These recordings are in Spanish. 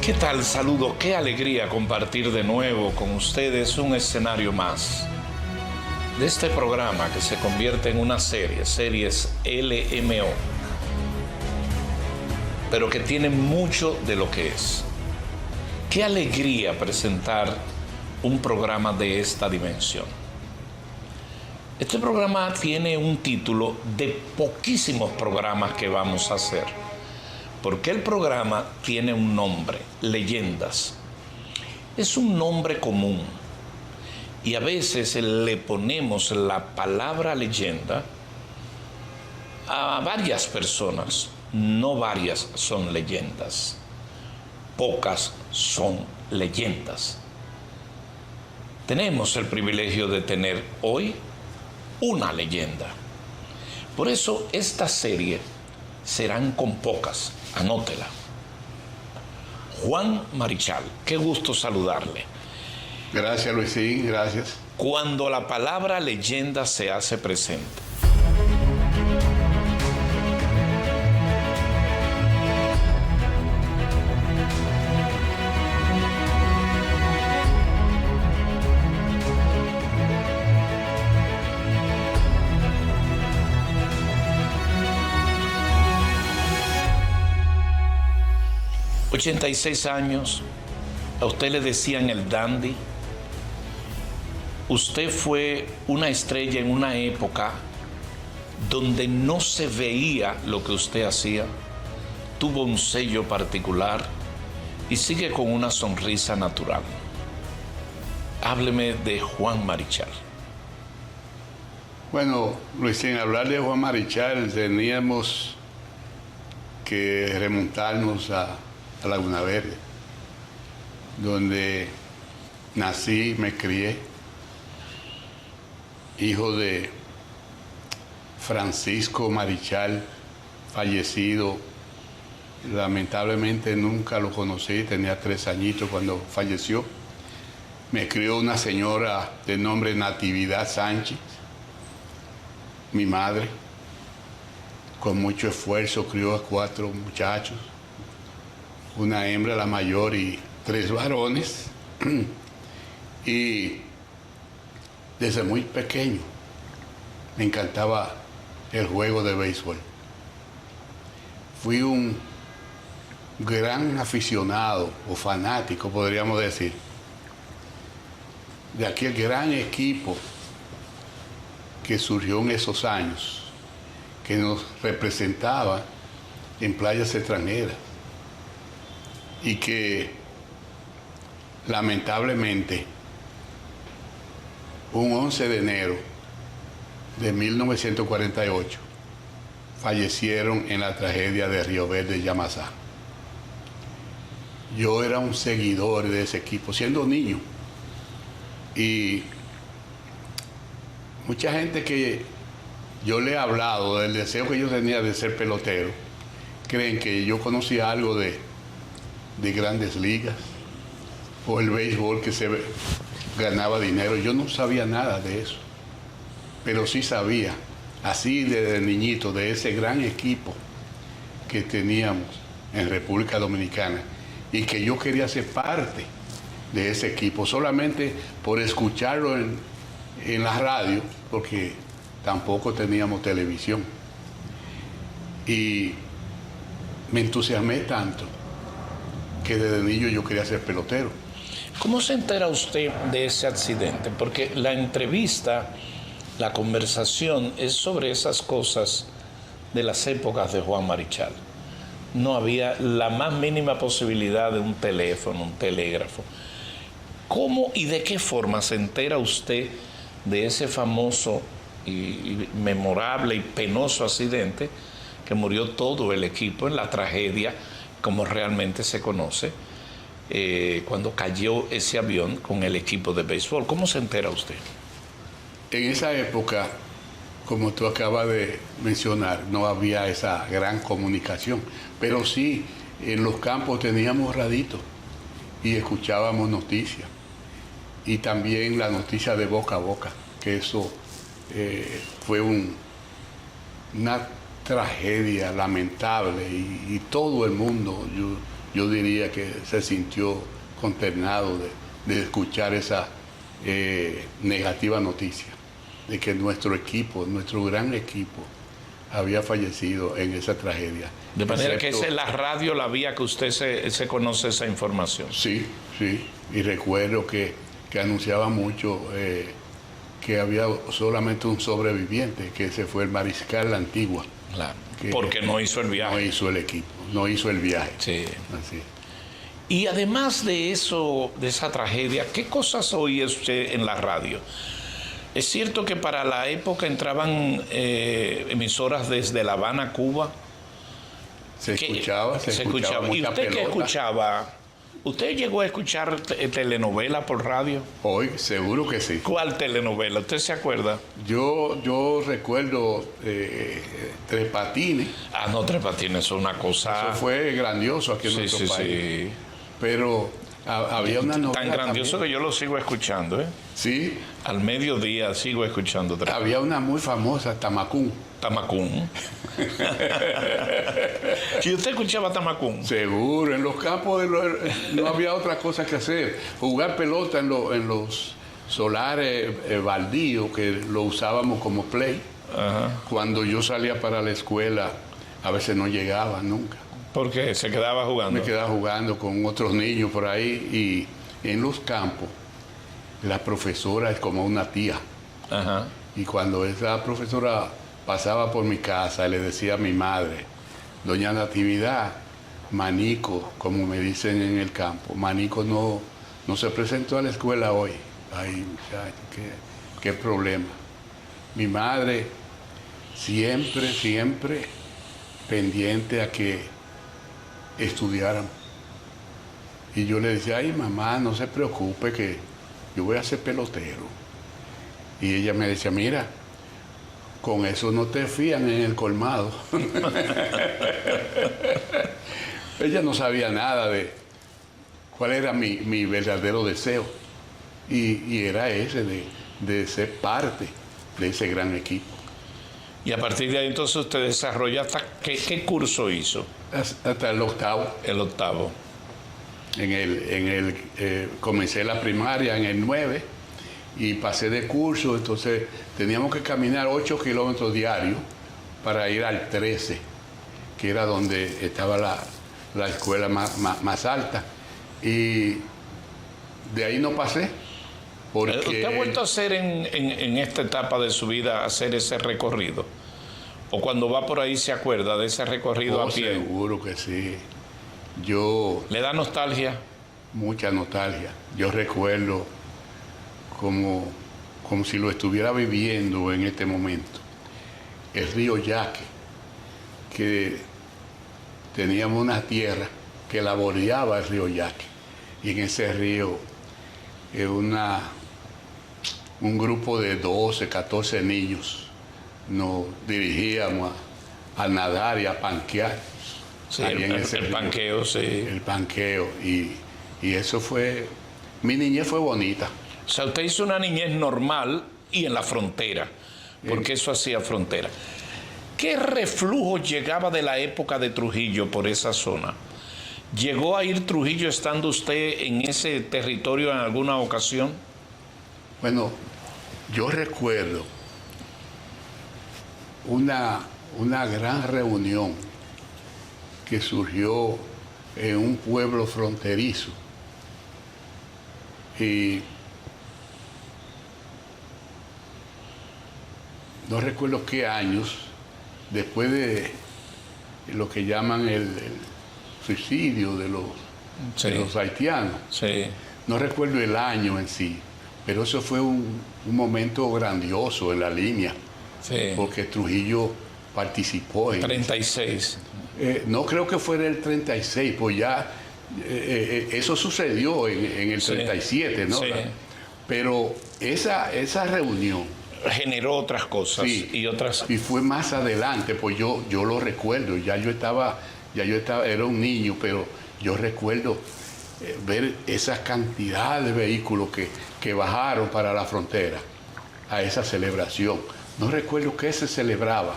¿Qué tal? Saludos, qué alegría compartir de nuevo con ustedes un escenario más de este programa que se convierte en una serie, series LMO, pero que tiene mucho de lo que es. Qué alegría presentar un programa de esta dimensión. Este programa tiene un título de poquísimos programas que vamos a hacer, porque el programa tiene un nombre, Leyendas. Es un nombre común y a veces le ponemos la palabra leyenda a varias personas. No varias son leyendas, pocas son leyendas. Tenemos el privilegio de tener hoy una leyenda. Por eso esta serie serán con pocas. Anótela. Juan Marichal, qué gusto saludarle. Gracias, Luisín, gracias. Cuando la palabra leyenda se hace presente, $86, a usted le decían el dandy. Usted fue una estrella en una época donde no se veía lo que usted hacía. Tuvo un sello particular y sigue con una sonrisa natural. Hábleme de Juan Marichal. Bueno, Luisín, hablar de Juan Marichal teníamos que remontarnos a Laguna Verde, donde nací, me crié, hijo de Francisco Marichal, fallecido. Lamentablemente nunca lo conocí, tenía 3 añitos cuando falleció. Me crió una señora de nombre Natividad Sánchez, mi madre. Con mucho esfuerzo crió a 4 muchachos, una hembra, la mayor, y 3 varones. Y desde muy pequeño me encantaba el juego de béisbol. Fui un gran aficionado o fanático, podríamos decir, de aquel gran equipo que surgió en esos años, que nos representaba en playas extranjeras y que lamentablemente un 11 de enero de 1948 fallecieron en la tragedia de Río Verde, Yamasá. Yo era un seguidor de ese equipo, siendo niño, y mucha gente que yo le he hablado del deseo que yo tenía de ser pelotero, creen que yo conocía algo de grandes ligas o el béisbol, que se ganaba dinero. Yo no sabía nada de eso, pero sí sabía, así desde niñito, de ese gran equipo que teníamos en República Dominicana y que yo quería ser parte de ese equipo, solamente por escucharlo en la radio, porque tampoco teníamos televisión. Y me entusiasmé tanto que desde niño yo quería ser pelotero. ¿Cómo se entera usted de ese accidente? Porque la entrevista, la conversación es sobre esas cosas de las épocas de Juan Marichal. No había la más mínima posibilidad de un teléfono, un telégrafo. ¿Cómo y de qué forma se entera usted de ese famoso y memorable y penoso accidente que murió todo el equipo en la tragedia, como realmente se conoce, cuando cayó ese avión con el equipo de béisbol? ¿Cómo se entera usted? En esa época, como tú acabas de mencionar, no había esa gran comunicación, pero sí, en los campos teníamos raditos y escuchábamos noticias, y también la noticia de boca a boca, que eso fue una tragedia lamentable, y todo el mundo, yo diría que se sintió consternado de escuchar esa negativa noticia de que nuestro equipo, nuestro gran equipo, había fallecido en esa tragedia. De manera que esa es la radio, la vía que usted se conoce esa información. Sí, sí, y recuerdo que anunciaba mucho que había solamente un sobreviviente, que ese fue el mariscal La Antigua. Claro, porque no hizo el viaje. No hizo el equipo, no hizo el viaje. Sí. Así. Y además de eso, de esa tragedia, ¿qué cosas oía usted en la radio? Es cierto que para la época entraban emisoras desde La Habana, Cuba. Se escuchaba ¿Y mucha usted pelota. qué escuchaba? ¿Usted llegó a escuchar telenovela por radio? Hoy, seguro que sí. ¿Cuál telenovela? ¿Usted se acuerda? Yo recuerdo Tres Patines. Ah, no, Tres Patines es una cosa... Eso fue grandioso aquí en nuestro país. Sí. Pero había una novela Tan grandioso también. que yo lo sigo escuchando, ¿eh? Sí, Al mediodía sigo escuchando Tres Patines. había una muy famosa, Tamacún. Tamacún. ¿Y usted escuchaba Tamacún? Seguro, en los campos no había otra cosa que hacer. Jugar pelota en los solares baldíos, que lo usábamos como play. Ajá. Cuando yo salía para la escuela, a veces no llegaba nunca. ¿Por qué? Se quedaba jugando. Me quedaba jugando con otros niños por ahí y en los campos la profesora es como una tía. Ajá. Y cuando esa profesora pasaba por mi casa, le decía a mi madre, doña Natividad, Manico, como me dicen en el campo, Manico no se presentó a la escuela hoy. Ay, muchacho, qué problema. Mi madre siempre pendiente a que estudiaran. Y yo le decía, ay mamá, no se preocupe que yo voy a ser pelotero. Y ella me decía, mira, con eso no te fían en el colmado. Ella no sabía nada de cuál era mi verdadero deseo. Y era ese de ser parte de ese gran equipo. Y a partir de ahí entonces usted desarrolla hasta ¿qué curso hizo? Hasta el octavo. El octavo. Comencé la primaria en el 9 y pasé de curso, entonces teníamos que caminar 8 kilómetros diarios para ir al 13, que era donde estaba la escuela más alta. Y de ahí no pasé. Porque ¿Usted ha vuelto a hacer en esta etapa de su vida, hacer ese recorrido? ¿O cuando va por ahí se acuerda de ese recorrido a pie? Seguro que sí. ¿Le da nostalgia? Mucha nostalgia. Yo recuerdo como si lo estuviera viviendo en este momento. El río Yaque, que teníamos una tierra que la bordeaba el río Yaque. Y en ese río un grupo de 12, 14 niños nos dirigíamos a nadar y a panquear. Sí, en ese el río. panqueo, sí. El panqueo. Y eso fue... Mi niñez fue bonita. O sea, usted hizo una niñez normal y en la frontera, porque eso hacía frontera. ¿Qué reflujo llegaba de la época de Trujillo por esa zona? ¿Llegó a ir Trujillo estando usted en ese territorio en alguna ocasión? Bueno, yo recuerdo una gran reunión que surgió en un pueblo fronterizo. Y no recuerdo qué años, después de lo que llaman el suicidio de los haitianos. Sí. No recuerdo el año en sí, pero eso fue un momento grandioso en la línea, Sí. porque Trujillo participó en 36. no creo que fuera el 36, pues ya eso sucedió en el 37, ¿no? Sí. Pero esa reunión Generó otras cosas sí, y otras. y fue más adelante, pues yo lo recuerdo, ya yo estaba, era un niño, pero yo recuerdo ver esa cantidad de vehículos que bajaron para la frontera a esa celebración. No recuerdo qué se celebraba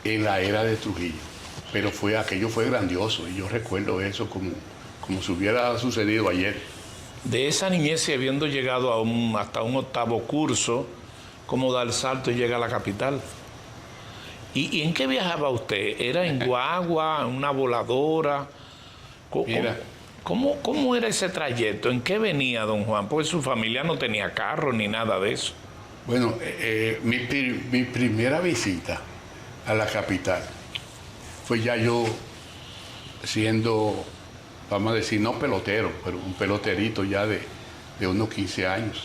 en la era de Trujillo, pero aquello fue grandioso y yo recuerdo eso como si hubiera sucedido ayer. De esa niñez y habiendo llegado hasta un octavo curso, ¿cómo da el salto y llega a la capital? ¿Y en qué viajaba usted? ¿Era en guagua, en una voladora? Mira. ¿Cómo era ese trayecto? ¿En qué venía don Juan? Porque su familia no tenía carro ni nada de eso. Bueno, mi primera visita a la capital fue ya yo siendo, vamos a decir, no pelotero, pero un peloterito ya de unos 15 años.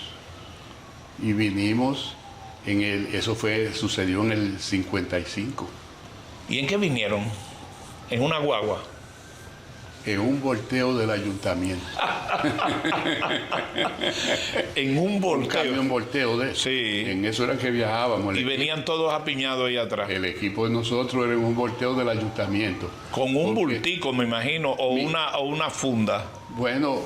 Y vinimos sucedió en el 55. ¿Y en qué vinieron? ¿En una guagua? En un volteo del ayuntamiento. En un volteo. Un camión volteo de eso. Sí. En eso era que viajábamos. Y venían todos apiñados ahí atrás. El equipo de nosotros era en un volteo del ayuntamiento. Con un bultico, me imagino, o una funda. Bueno,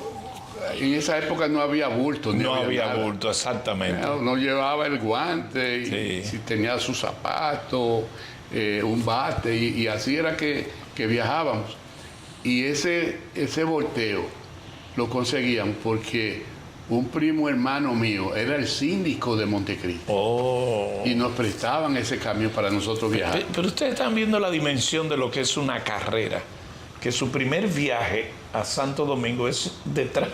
en esa época no había bulto. No había bulto, exactamente. No llevaba el guante, y si tenía sus zapatos, un bate, y así era que viajábamos. Y ese volteo lo conseguían porque un primo hermano mío era el síndico de Montecristi. Oh. Y nos prestaban ese camión para nosotros viajar. Pero ustedes están viendo la dimensión de lo que es una carrera. Que su primer viaje a Santo Domingo es detrás.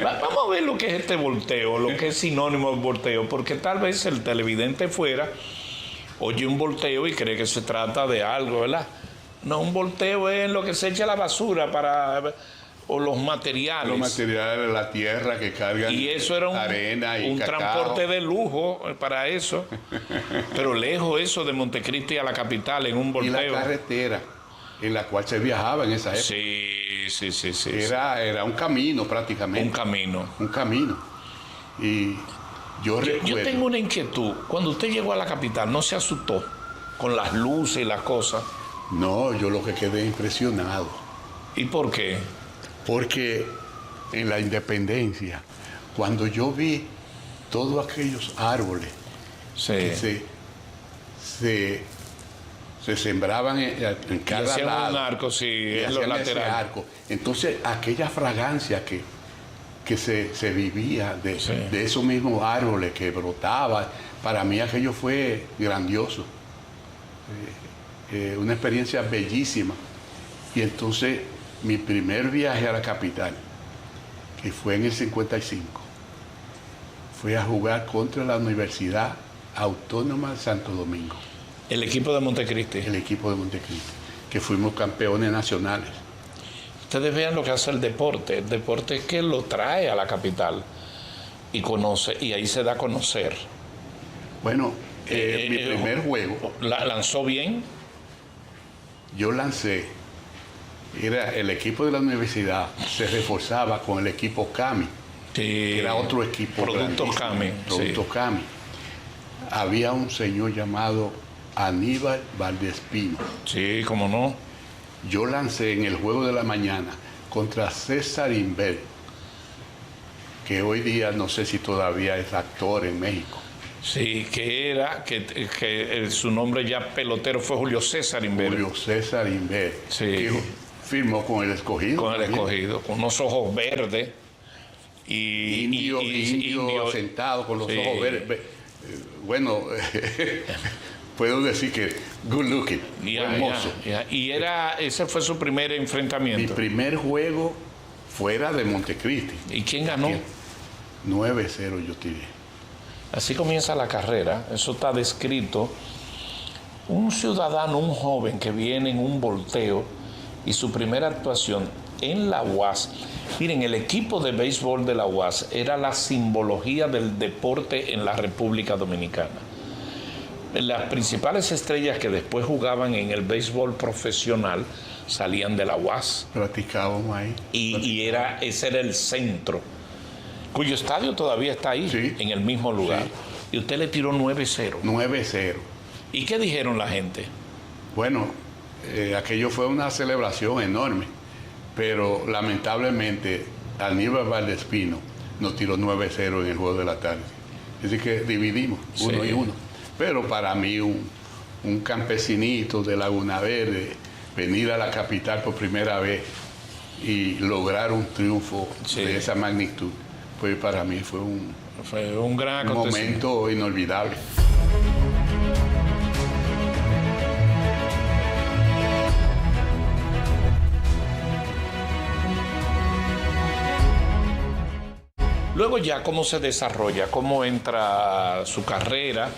Vamos a ver lo que es este volteo, lo que es sinónimo de volteo, porque tal vez el televidente fuera, oye un volteo y cree que se trata de algo, ¿verdad? No, un volteo es en lo que se echa la basura o los materiales. Los materiales de la tierra que cargan y eso era arena y un cacao. Transporte de lujo para eso. Pero lejos eso de Montecristi a la capital en un volteo. Y la carretera en la cual se viajaba en esa época. Sí. Era un camino prácticamente. Un camino. Y yo recuerdo... Yo tengo una inquietud. Cuando usted llegó a la capital, ¿no se asustó con las luces y las cosas? No, yo lo que quedé impresionado. ¿Y por qué? Porque en la Independencia, cuando yo vi todos aquellos árboles que se sembraban en cada lado. Un arco, en los laterales. Entonces, aquella fragancia que se vivía de esos mismos árboles que brotaban, para mí aquello fue grandioso. Una experiencia bellísima. Y entonces mi primer viaje a la capital, que fue en el 55, fue a jugar contra la Universidad Autónoma de Santo Domingo. El equipo de Montecristi. El equipo de Montecristi, que fuimos campeones nacionales. Ustedes vean lo que hace el deporte es que lo trae a la capital y conoce, y ahí se da a conocer. Bueno, mi primer juego... ¿Lanzó bien? Yo lancé, era el equipo de la universidad, se reforzaba con el equipo Cami, que era otro equipo. Productos Cami. Productos Cami. Había un señor llamado Aníbal Valdespino. Sí, cómo no. Yo lancé en el juego de la mañana contra César Inver, que hoy día no sé si todavía es actor en México. Sí, que su nombre ya pelotero fue Julio César Inver. Julio César Inver, que firmó con el Escogido. Con el Escogido, con unos ojos verdes. Indio sentado con los ojos verdes. Bueno, puedo decir que good looking, hermoso. Y ese fue su primer enfrentamiento. Mi primer juego fuera de Montecristi. ¿Y quién ganó? 9-0 yo tiré. Así comienza la carrera, eso está descrito. Un ciudadano, un joven que viene en un volteo y su primera actuación en la UAS. Miren, el equipo de béisbol de la UAS era la simbología del deporte en la República Dominicana. Las principales estrellas que después jugaban en el béisbol profesional salían de la UAS. Practicábamos ahí. Y ese era el centro, cuyo estadio todavía está ahí, en el mismo lugar. Sí. Y usted le tiró 9-0. 9-0. ¿Y qué dijeron la gente? Bueno, aquello fue una celebración enorme, pero lamentablemente Aníbal Valdespino nos tiró 9-0 en el juego de la tarde. Así que dividimos, 1-1. Pero para mí un campesinito de Laguna Verde, venir a la capital por primera vez y lograr un triunfo Sí. de esa magnitud, pues para mí fue Fue un gran un acontecimiento. momento inolvidable. Luego ya, ¿cómo se desarrolla? ¿Cómo entra su carrera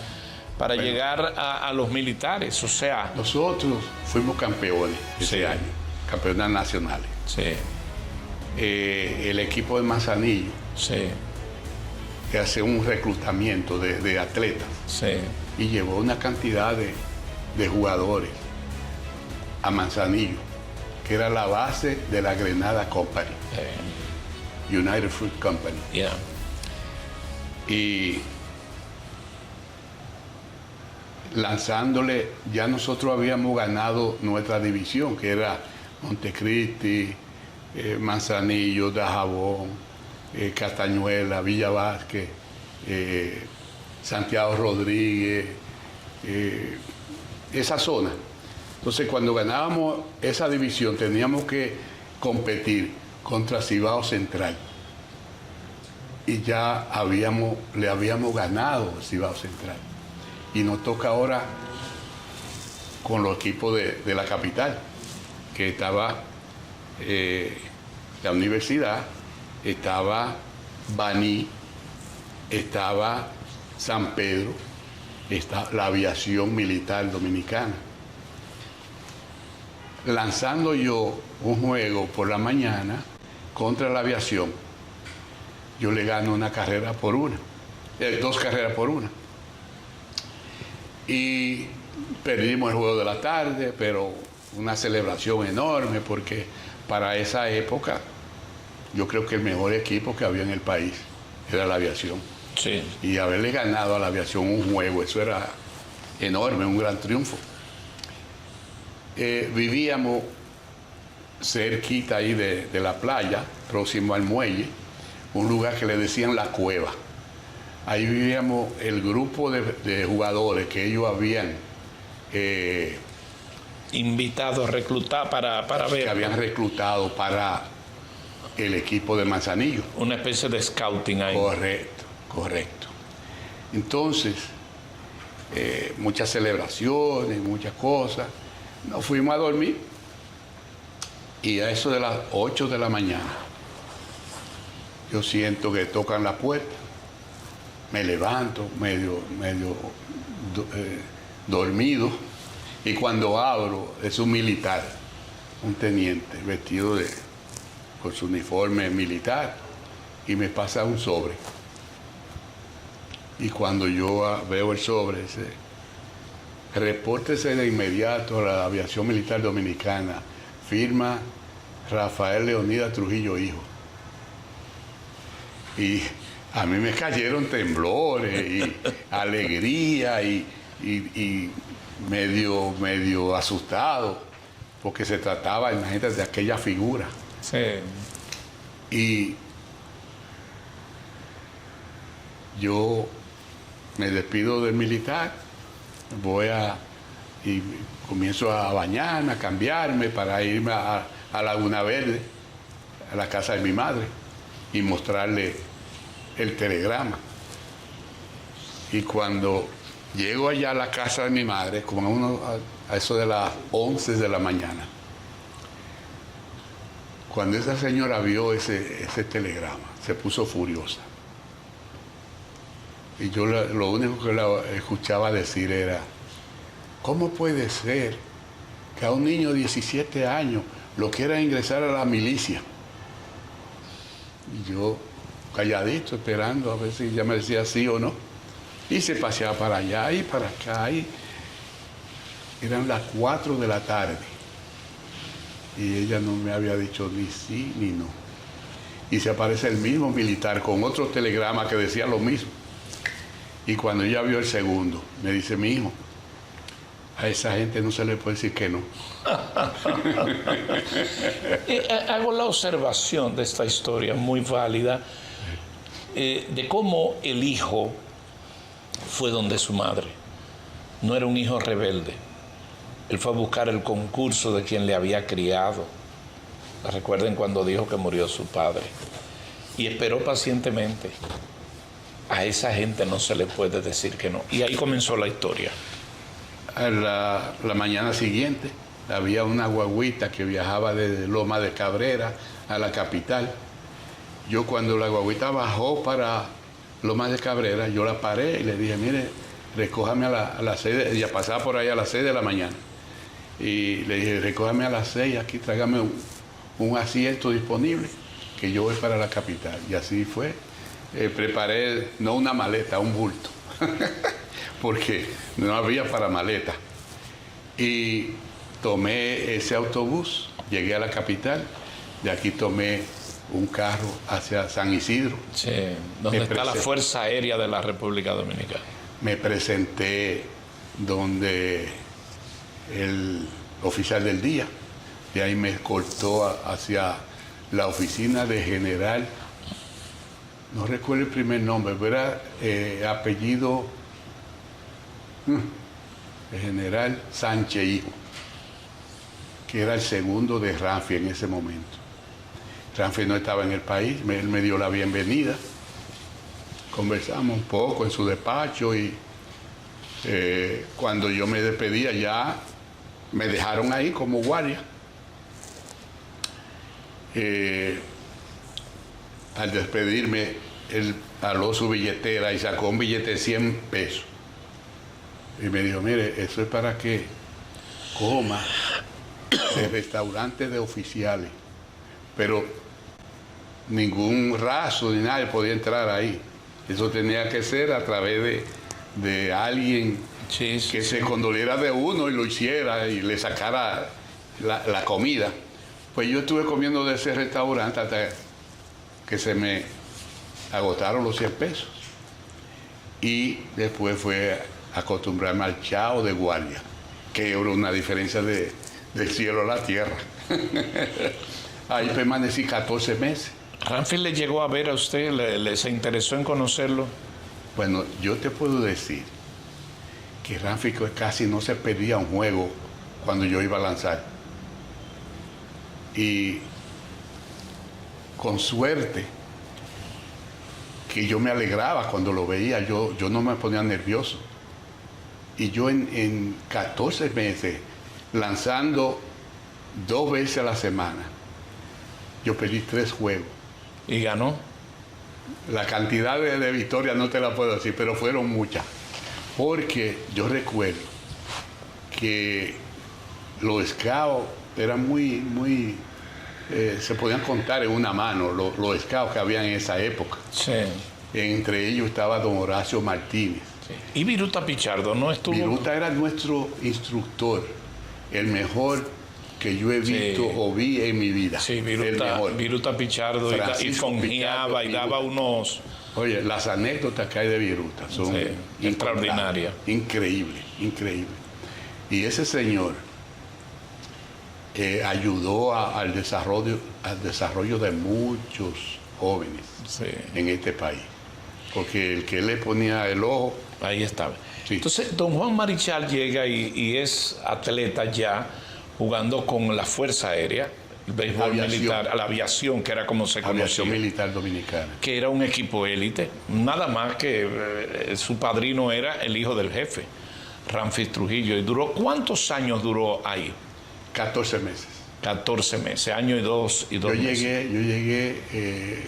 para llegar a los militares? O sea, Nosotros fuimos campeones ese Sí. año, campeones nacionales. sí, El equipo de Manzanillo sí, que hace un reclutamiento de atletas sí, y llevó una cantidad de jugadores a Manzanillo, que era la base de la Grenada Company, United Fruit Company. yeah. Y lanzándole, ya nosotros habíamos ganado nuestra división, que era Montecristi, Manzanillo, Dajabón, Castañuela, Villa Vázquez, Santiago Rodríguez, esa zona. Entonces, cuando ganábamos esa división, teníamos que competir contra Cibao Central. Y ya le habíamos ganado Cibao Central. Y nos toca ahora con los equipos de la capital, que estaba la universidad, estaba Baní, estaba San Pedro, está la aviación militar dominicana. Lanzando yo un juego por la mañana contra la aviación, yo le gano una carrera por una, 2 carreras por una. Y perdimos el juego de la tarde, pero una celebración enorme porque para esa época yo creo que el mejor equipo que había en el país era la aviación. Sí. Y haberle ganado a la aviación un juego, eso era enorme, un gran triunfo. Vivíamos cerquita ahí de la playa, próximo al muelle, un lugar que le decían La Cueva. Ahí vivíamos el grupo de jugadores que ellos habían Invitado a reclutar para ver. que habían reclutado para el equipo de Manzanillo. Una especie de scouting ahí. Correcto, correcto. Entonces, muchas celebraciones, muchas cosas. Nos fuimos a dormir y a eso de las 8 de la mañana yo siento que tocan la puerta. Me levanto medio dormido y cuando abro es un militar, un teniente vestido con su uniforme militar y me pasa un sobre. Y cuando yo veo el sobre, dice: repórtese de inmediato a la Aviación Militar Dominicana, firma Rafael Leonidas Trujillo Hijo. Y a mí me cayeron temblores y alegría y medio asustado, porque se trataba, imagínate, de aquella figura. Sí. Y yo me despido del militar, y comienzo a bañarme, a cambiarme para irme a Laguna Verde, a la casa de mi madre, y mostrarle el telegrama. Y cuando llego allá a la casa de mi madre, como a eso de las 11 de la mañana, cuando esa señora vio ese telegrama, se puso furiosa. Y yo lo único que la escuchaba decir era: ¿cómo puede ser que a un niño de 17 años lo quiera ingresar a la milicia? Y yo calladito, esperando a ver si ella me decía sí o no. Y se paseaba para allá y para acá. Y eran las 4 de la tarde. Y ella no me había dicho ni sí ni no. Y se aparece el mismo militar con otro telegrama que decía lo mismo. Y cuando ella vio el segundo, me dice: mi hijo, a esa gente no se le puede decir que no. Hago la observación de esta historia muy válida, de cómo el hijo fue donde su madre. No era un hijo rebelde. Él fue a buscar el concurso de quien le había criado. Recuerden cuando dijo que murió su padre. Y esperó pacientemente. A esa gente no se le puede decir que no. Y ahí comenzó la historia. A la mañana siguiente había una guaguita que viajaba desde Loma de Cabrera a la capital. Yo cuando la guaguita bajó para Loma de Cabrera, yo la paré y le dije, mire, recójame a las 6, ella pasaba por ahí a las 6 de la mañana. Y le dije, recójame a las 6, aquí tráigame un asiento disponible, que yo voy para la capital. Y así fue. Preparé, no una maleta, un bulto, porque no había para maleta. Y tomé ese autobús, llegué a la capital, de aquí tomé un carro hacia San Isidro. Sí, donde está la Fuerza Aérea de la República Dominicana. Me presenté donde el oficial del día, de ahí me escoltó hacia la oficina de general, no recuerdo el primer nombre, pero era apellido de general Sánchez Hijo, que era el segundo de Ramfi en ese momento. Ramfi no estaba en el país, él me dio la bienvenida, conversamos un poco en su despacho y cuando yo me despedía ya me dejaron ahí como guardia. Al despedirme, él aló su billetera y sacó un billete de 100 pesos. Y me dijo, mire, eso es para que coma en restaurantes de oficiales. Pero ningún raso ni nadie podía entrar ahí. Eso tenía que ser a través de alguien que se condoliera de uno y lo hiciera y le sacara la comida. Pues yo estuve comiendo de ese restaurante hasta que se me agotaron los 100 pesos. Y después fue acostumbrarme al chao de guardia, que era una diferencia del cielo a la tierra. Ahí permanecí 14 meses. ¿Ramfi le llegó a ver a usted? ¿Se interesó en conocerlo? Bueno, yo te puedo decir que Ramfi casi no se perdía un juego cuando yo iba a lanzar. Y con suerte, que yo me alegraba cuando lo veía, yo no me ponía nervioso. Y yo en 14 meses, lanzando 2 veces a la semana, yo perdí 3 juegos. ¿Y ganó? La cantidad de victorias no te la puedo decir, pero fueron muchas. Porque yo recuerdo que los scouts eran muy se podían contar en una mano los scouts que habían en esa época. Sí. Entre ellos estaba don Horacio Martínez. Sí. ¿Y Viruta Pichardo no estuvo? Viruta era nuestro instructor, el mejor que yo he visto o vi en mi vida. Sí, Viruta Pichardo y fonjeaba y daba unos... Oye, las anécdotas que hay de Viruta son extraordinarias. Increíble. Y ese señor ayudó al desarrollo de muchos jóvenes en este país. Porque el que le ponía el ojo... Ahí estaba. Sí. Entonces, don Juan Marichal llega y es atleta ya, jugando con la Fuerza Aérea, el béisbol militar, la aviación, que era como se conocía. Aviación Militar Dominicana. Que era un equipo élite. Nada más que su padrino era el hijo del jefe, Ramfi Trujillo. ¿Y duró cuántos años ahí? 14 meses. 14 meses, año y dos meses. Yo llegué,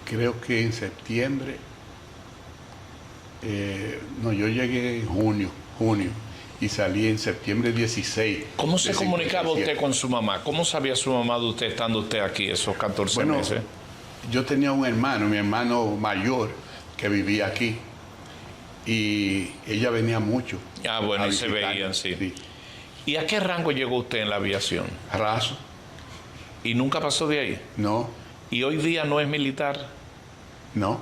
creo que en septiembre. Yo llegué en junio. Y salí en septiembre 16. ¿Cómo se comunicaba usted con su mamá? ¿Cómo sabía su mamá de usted estando usted aquí esos 14 meses? Yo tenía un hermano, mi hermano mayor, que vivía aquí. Y ella venía mucho. Ah, bueno, y se veían, sí. ¿Y a qué rango llegó usted en la aviación? Raso. ¿Y nunca pasó de ahí? No. ¿Y hoy día no es militar? No.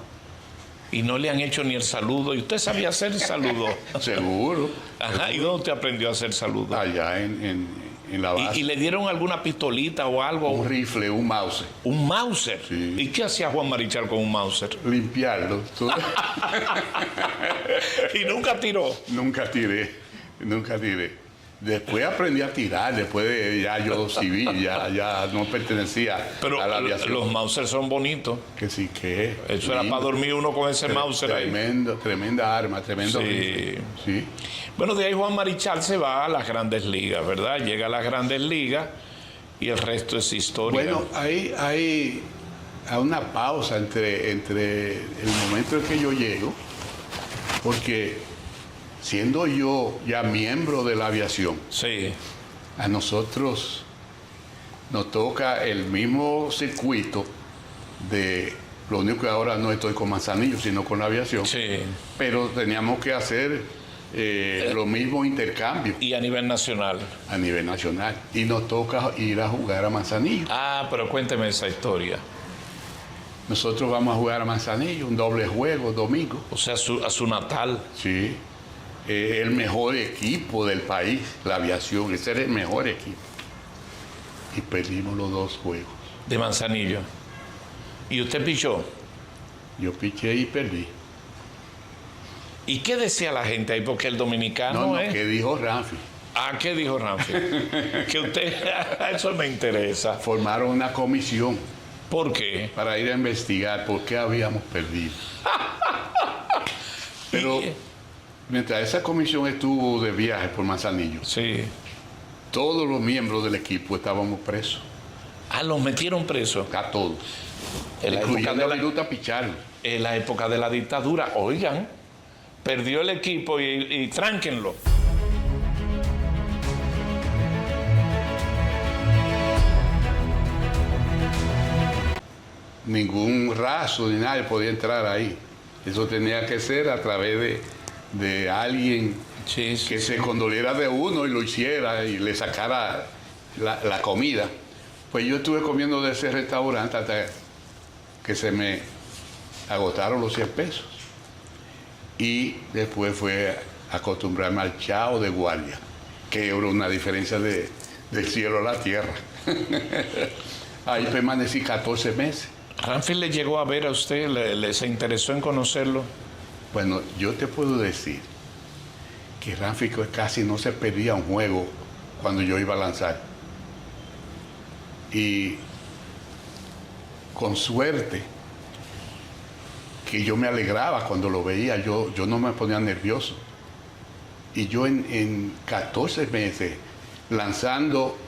¿Y no le han hecho ni el saludo? ¿Y usted sabía hacer el saludo? Seguro. Ajá. ¿Y dónde usted aprendió a hacer saludo? Allá en la base. ¿Y le dieron alguna pistolita o algo? Un rifle, un Mauser. ¿Un Mauser? Sí. ¿Y qué hacía Juan Marichal con un Mauser? Limpiarlo. ¿Y nunca tiró? Nunca tiré. Después aprendí a tirar, después ya yo civil, ya no pertenecía Pero a la aviación. los Mauser son bonitos. Que sí, que Eso era para dormir uno con ese Mauser ahí. Tremenda arma, tremendo Sí. rifle. Sí. Bueno, de ahí Juan Marichal se va a las Grandes Ligas, ¿verdad? Llega a las Grandes Ligas y el resto es historia. Bueno, hay una pausa entre el momento en que yo llego, porque siendo yo ya miembro de la aviación, Sí, a nosotros nos toca el mismo circuito de, lo único que ahora no estoy con Manzanillo, sino con la aviación, sí. pero teníamos que hacer los mismos intercambios Y a nivel nacional. a nivel nacional. Y nos toca ir a jugar a Manzanillo. Ah, pero cuénteme esa historia. Nosotros vamos a jugar a Manzanillo, un doble juego, domingo. O sea, a su natal. Sí. El mejor equipo del país, la aviación, ese era el mejor equipo. Y perdimos los 2 juegos. De Manzanillo. ¿Y usted pichó? Yo piché y perdí. ¿Y qué decía la gente ahí? Porque el dominicano No, es... ¿qué dijo Ramfi? Ah, ¿qué dijo Ramfi? Que usted... Eso me interesa. Formaron una comisión ¿Por qué? para ir a investigar por qué habíamos perdido. Pero Y- mientras esa comisión estuvo de viaje por Manzanillo, Sí. todos los miembros del equipo estábamos presos. Ah, los metieron presos. A todos. En la época Incluyendo de a la, Viruta Pichardo. en la época de la dictadura. Oigan, perdió el equipo y tránquenlo. Ningún raso ni nadie podía entrar ahí. Eso tenía que ser a través de alguien Sí, sí. que se condoliera de uno y lo hiciera y le sacara la comida. Pues yo estuve comiendo de ese restaurante hasta que se me agotaron los 100 pesos. Y después fue acostumbrarme al chao de guardia, que era una diferencia del cielo a la tierra. Ahí permanecí 14 meses. Ramfi le llegó a ver a usted, se interesó en conocerlo. Bueno, yo te puedo decir que Ramfi casi no se perdía un juego cuando yo iba a lanzar. Y con suerte, que yo me alegraba cuando lo veía, yo no me ponía nervioso. Y yo en 14 meses, lanzando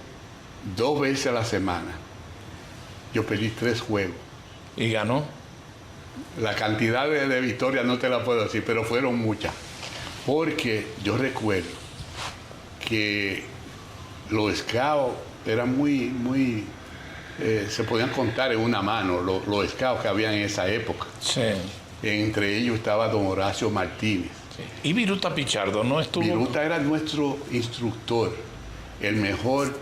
2 veces a la semana, yo perdí 3 juegos. Y ganó. La cantidad de victorias no te la puedo decir, pero fueron muchas. Porque yo recuerdo que los scouts eran muy se podían contar en una mano los scouts que habían en esa época. Sí. Entre ellos estaba don Horacio Martínez. Y Viruta Pichardo no estuvo. Viruta era nuestro instructor, el mejor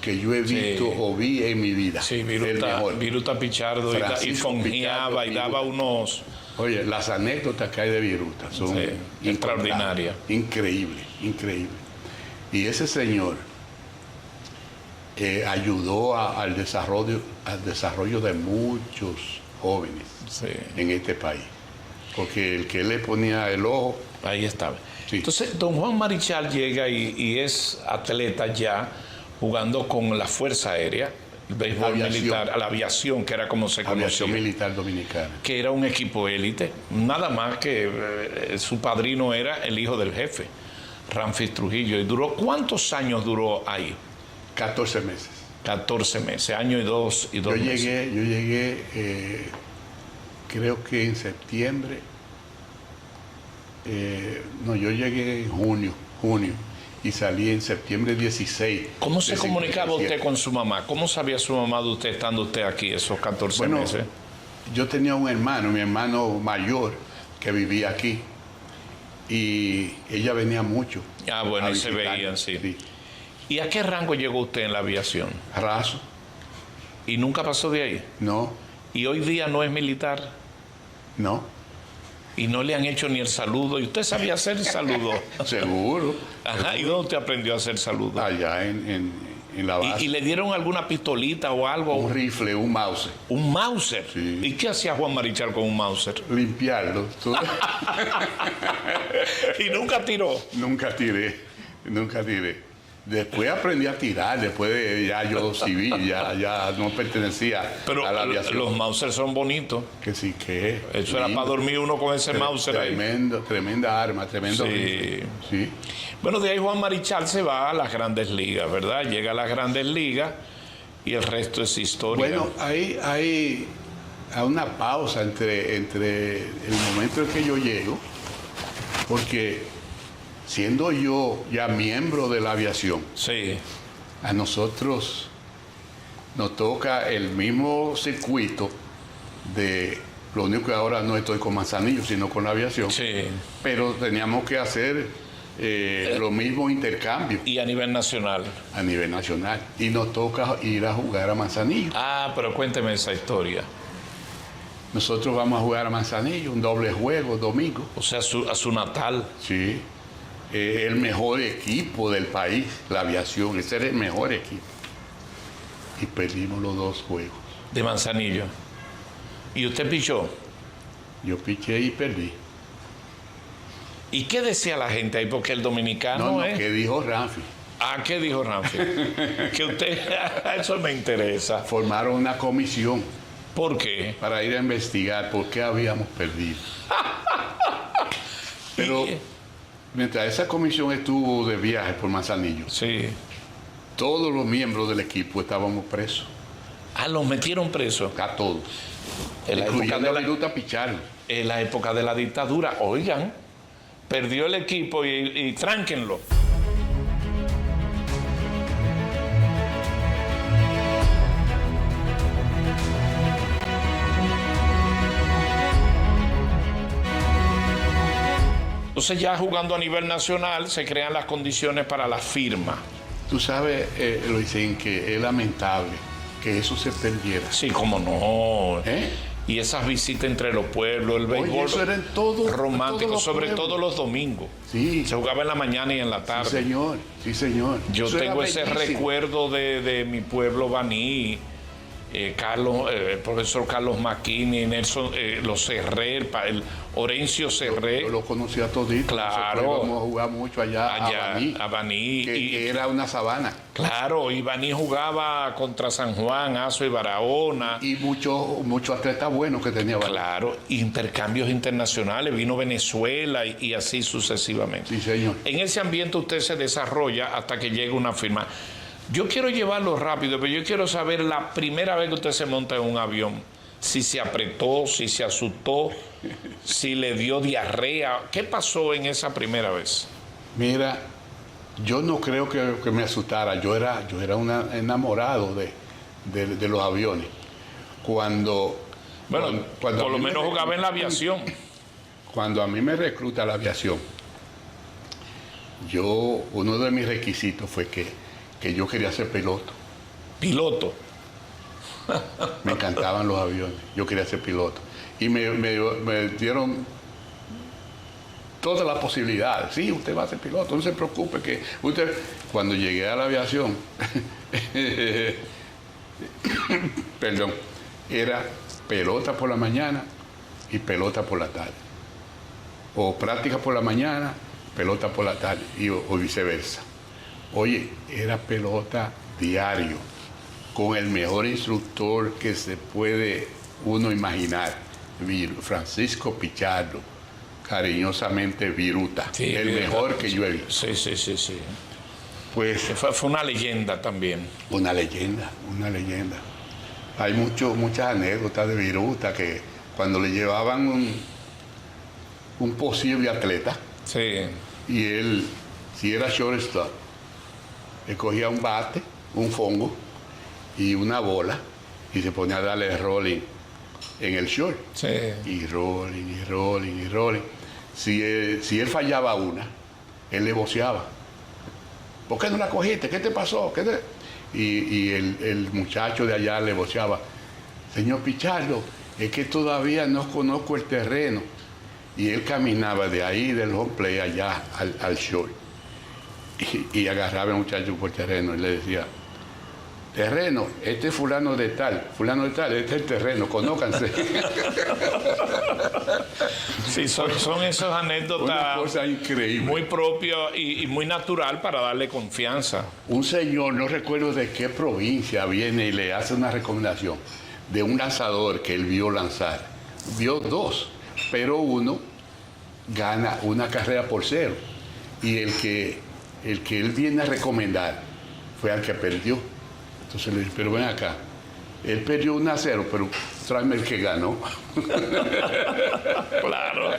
que yo he visto Sí. o vi en mi vida. Sí, El Viruta, mejor. Viruta Pichardo y Francisco fonjeaba Pichardo, y daba Viruta. unos. Oye, las anécdotas que hay de Viruta son Sí, extraordinarias. Increíble, increíble. Y ese señor ayudó al desarrollo de muchos jóvenes Sí, en este país. Porque el que le ponía el ojo, ahí estaba. Sí. Entonces, don Juan Marichal llega y es atleta ya jugando con la Fuerza Aérea, el béisbol Aviación. militar, a la aviación, que era como se conocía. Aviación Militar Dominicana. Que era un equipo élite, nada más que su padrino era el hijo del jefe, Ramfis Trujillo. ¿Y duró cuántos años duró ahí? 14 meses. 14 meses, año y dos Yo meses. llegué, creo que en septiembre. No, yo llegué en junio y salí en septiembre 16. ¿Cómo se de comunicaba 57. usted con su mamá? ¿Cómo sabía su mamá de usted estando usted aquí esos 14 Bueno, meses? yo tenía un hermano, mi hermano mayor, que vivía aquí. Y ella venía mucho. Ah, bueno, a y se visitarme, veían, sí. ¿Y a qué rango llegó usted en la aviación? Raso, ¿Y nunca pasó de ahí? no, ¿Y hoy día no es militar? no, ¿Y no le han hecho ni el saludo? ¿Y usted sabía hacer el saludo? seguro. Ajá, ¿y dónde usted aprendió a hacer saludo? Allá en la base. ¿Y le dieron alguna pistolita o algo? Un rifle, un mouse. ¿Un Mauser? Sí. ¿Y qué hacía Juan Marichal con un Mauser? Limpiarlo. Y nunca tiró. Nunca tiré, nunca tiré. Después aprendí a tirar, después ya yo civil, ya no pertenecía Pero a la aviación. los Mauser son bonitos. Que sí, que Eso era para dormir uno con ese Mauser ahí. Tremenda arma, tremendo. Sí. Sí. Bueno, de ahí Juan Marichal se va a las Grandes Ligas, ¿verdad? Llega a las Grandes Ligas y el resto es historia. Bueno, hay una pausa entre el momento en que yo llego, porque siendo yo ya miembro de la aviación, Sí, a nosotros nos toca el mismo circuito de, lo único que ahora no estoy con Manzanillo, sino con la aviación, sí. pero teníamos que hacer los mismos intercambios Y a nivel nacional. a nivel nacional. Y nos toca ir a jugar a Manzanillo. Ah, pero cuénteme esa historia. Nosotros vamos a jugar a Manzanillo, un doble juego, domingo. O sea, a su natal. Sí. El mejor equipo del país, la aviación, ese era el mejor equipo. Y perdimos los 2 juegos. De Manzanillo. ¿Y usted pichó? Yo piché y perdí. ¿Y qué decía la gente ahí? Porque el dominicano No, es... ¿qué dijo Ramfi? Ah, ¿qué dijo Ramfi? Que usted... Eso me interesa. Formaron una comisión ¿Por qué? para ir a investigar por qué habíamos perdido. Pero Y- mientras esa comisión estuvo de viaje por Manzanillo, Sí. todos los miembros del equipo estábamos presos. Ah, los metieron presos. A todos. En la época Incluyendo de a la, Viruta Pichardo. en la época de la dictadura. Oigan, perdió el equipo y tránquenlo. Entonces ya jugando a nivel nacional se crean las condiciones para la firma. Tú sabes, lo dicen que es lamentable que eso se perdiera. Sí, cómo no. ¿Eh? Y esas visitas entre los pueblos, el Oye, béisbol eso era en todo, romántico, todos los sobre pueblos. todo los domingos. Sí, Se jugaba en la mañana y en la sí, tarde. señor, sí, señor. Yo Eso era tengo ese bellísimo. recuerdo de mi pueblo Baní, el profesor Carlos Maquini, Nelson, los Serré, el Orencio Serré, Yo lo conocía todito. Claro. Nosotros íbamos a jugar mucho allá, allá a Baní, que que era una sabana. claro, y Baní jugaba contra San Juan, Azo y Barahona. Y muchos atletas buenos que tenía Baní. Claro, intercambios internacionales, vino Venezuela y así sucesivamente. Sí, señor. En ese ambiente usted se desarrolla hasta que llegue una firma. Yo quiero llevarlo rápido, pero yo quiero saber la primera vez que usted se monta en un avión. Si se apretó, si se asustó, si le dio diarrea. ¿Qué pasó en esa primera vez? Mira, yo no creo que me asustara. Yo era un enamorado de los aviones. Bueno, cuando por a lo mí me menos jugaba en la aviación. Cuando a mí me recluta la aviación, uno de mis requisitos fue que yo quería ser piloto. Piloto. Me encantaban los aviones. Yo quería ser piloto. Y me dieron todas las posibilidades. Sí, usted va a ser piloto, no se preocupe que usted... Cuando llegué a la aviación, perdón, era pelota por la mañana y pelota por la tarde. O práctica por la mañana, pelota por la tarde, o viceversa. Oye, era pelota diario, con el mejor instructor que se puede uno imaginar, Francisco Pichardo, cariñosamente Viruta, Sí, el mejor que yo he visto. Sí, sí, sí, sí. Pues Fue una leyenda también. una leyenda, una leyenda. Hay muchas anécdotas de Viruta que cuando le llevaban un posible atleta, Sí. y él, si era shortstop, él cogía un bate, un fongo y una bola y se ponía a darle rolling en el short. Sí. Y rolling, y rolling, y rolling. Si él fallaba una, él le voceaba. ¿Por qué no la cogiste? ¿Qué te pasó? Y el muchacho de allá le voceaba, señor Pichardo, es que todavía no conozco el terreno. Y él caminaba de ahí del home play allá al short. Y agarraba al muchacho por terreno y le decía, terreno, este es fulano de tal, este es el terreno, conócanse. Sí, son esas Una anécdotas cosa increíble. muy propias y muy natural para darle confianza. Un señor, no recuerdo de qué provincia, viene y le hace una recomendación de un lanzador que él vio lanzar. Vio dos, pero uno gana una carrera por 0. Y el que él viene a recomendar fue al que perdió. Entonces le dije, pero ven acá, él perdió 1-0, pero tráeme el que ganó. Claro.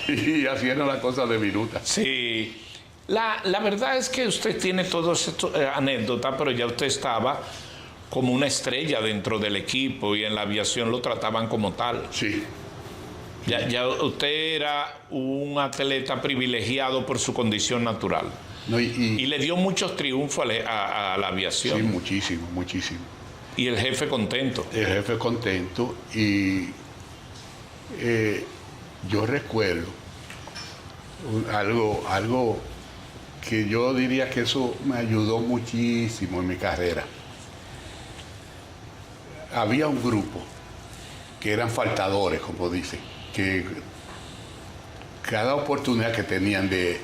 Y así era la cosa de Viruta. Sí. La verdad es que usted tiene todas estas anécdotas, pero ya usted estaba como una estrella dentro del equipo y en la aviación lo trataban como tal. Sí. Ya usted era un atleta privilegiado por su condición natural. No, Y le dio muchos triunfos a la aviación. sí, muchísimo, muchísimo. Y el jefe contento. El jefe contento y yo recuerdo algo que yo diría que eso me ayudó muchísimo en mi carrera. Había un grupo que eran faltadores, como dicen, que cada oportunidad que tenían de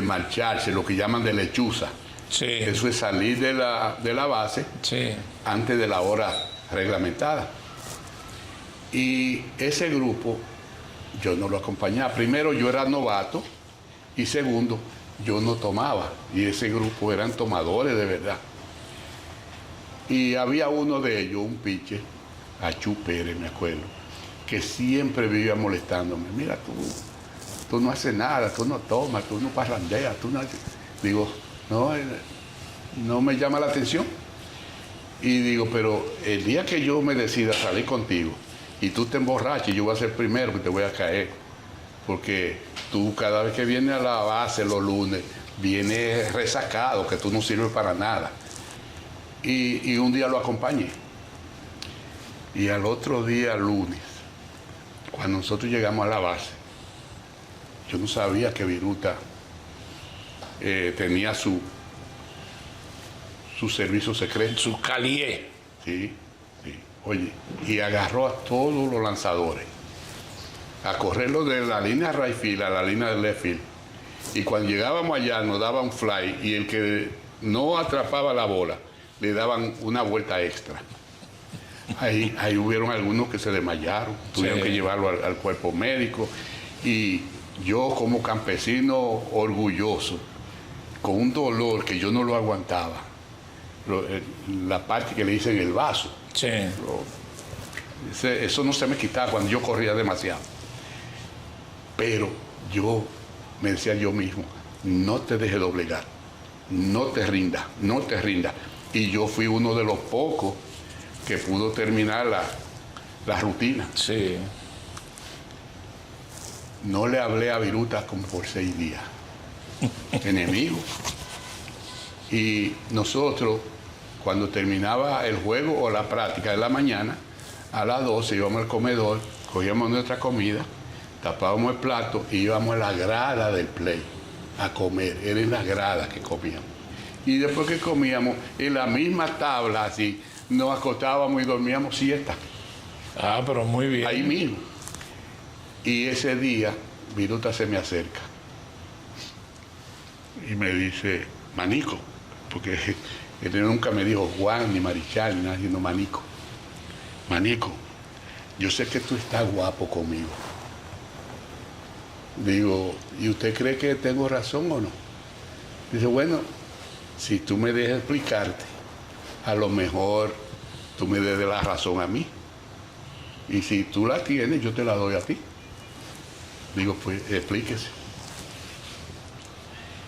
marcharse, lo que llaman de lechuza, Sí. eso es salir de la base Sí. antes de la hora reglamentada. Y ese grupo yo no lo acompañaba. Primero, yo era novato y segundo, yo no tomaba. Y ese grupo eran tomadores de verdad. Y había uno de ellos, un pitcher, Achú Pérez, me acuerdo, que siempre vivía molestándome. Mira, tú no haces nada, tú no tomas, tú no parrandeas, tú no... Digo, no me llama la atención. Y digo, pero el día que yo me decida salir contigo y tú te emborraches, yo voy a ser el primero que te voy a caer. Porque tú cada vez que vienes a la base los lunes, vienes resacado, que tú no sirves para nada. Y un día lo acompañé. Y al otro día, lunes, cuando nosotros llegamos a la base, yo no sabía que Viruta tenía su servicio secreto. Su calié. Sí, sí. Oye, y agarró a todos los lanzadores a correrlo de la línea right field a la línea de left field. Y cuando llegábamos allá nos daba un fly y el que no atrapaba la bola le daban una vuelta extra. Ahí hubieron algunos que se desmayaron, tuvieron que llevarlo al cuerpo médico. Y yo como campesino orgulloso, con un dolor que yo no lo aguantaba, la parte que le hice en el vaso, Sí. eso no se me quitaba cuando yo corría demasiado. Pero yo me decía yo mismo, no te dejes doblegar, no te rindas, no te rindas. Y yo fui uno de los pocos que pudo terminar la rutina. Sí. No le hablé a Viruta como por 6 días. Enemigo. Y nosotros, cuando terminaba el juego o la práctica de la mañana, a las 12 íbamos al comedor, cogíamos nuestra comida, tapábamos el plato y íbamos a la grada del play a comer. Era en la grada que comíamos. Y después que comíamos, en la misma tabla así, nos acostábamos y dormíamos siesta. Ah, pero muy bien. Ahí mismo. Y ese día, Viruta se me acerca y me dice, Manico, porque él nunca me dijo Juan, ni Marichal, ni nada, sino Manico. Manico, yo sé que tú estás guapo conmigo. Digo, ¿y usted cree que tengo razón o no? Dice, bueno, si tú me dejas explicarte, a lo mejor tú me des la razón a mí. Y si tú la tienes, yo te la doy a ti. Digo, pues explíquese.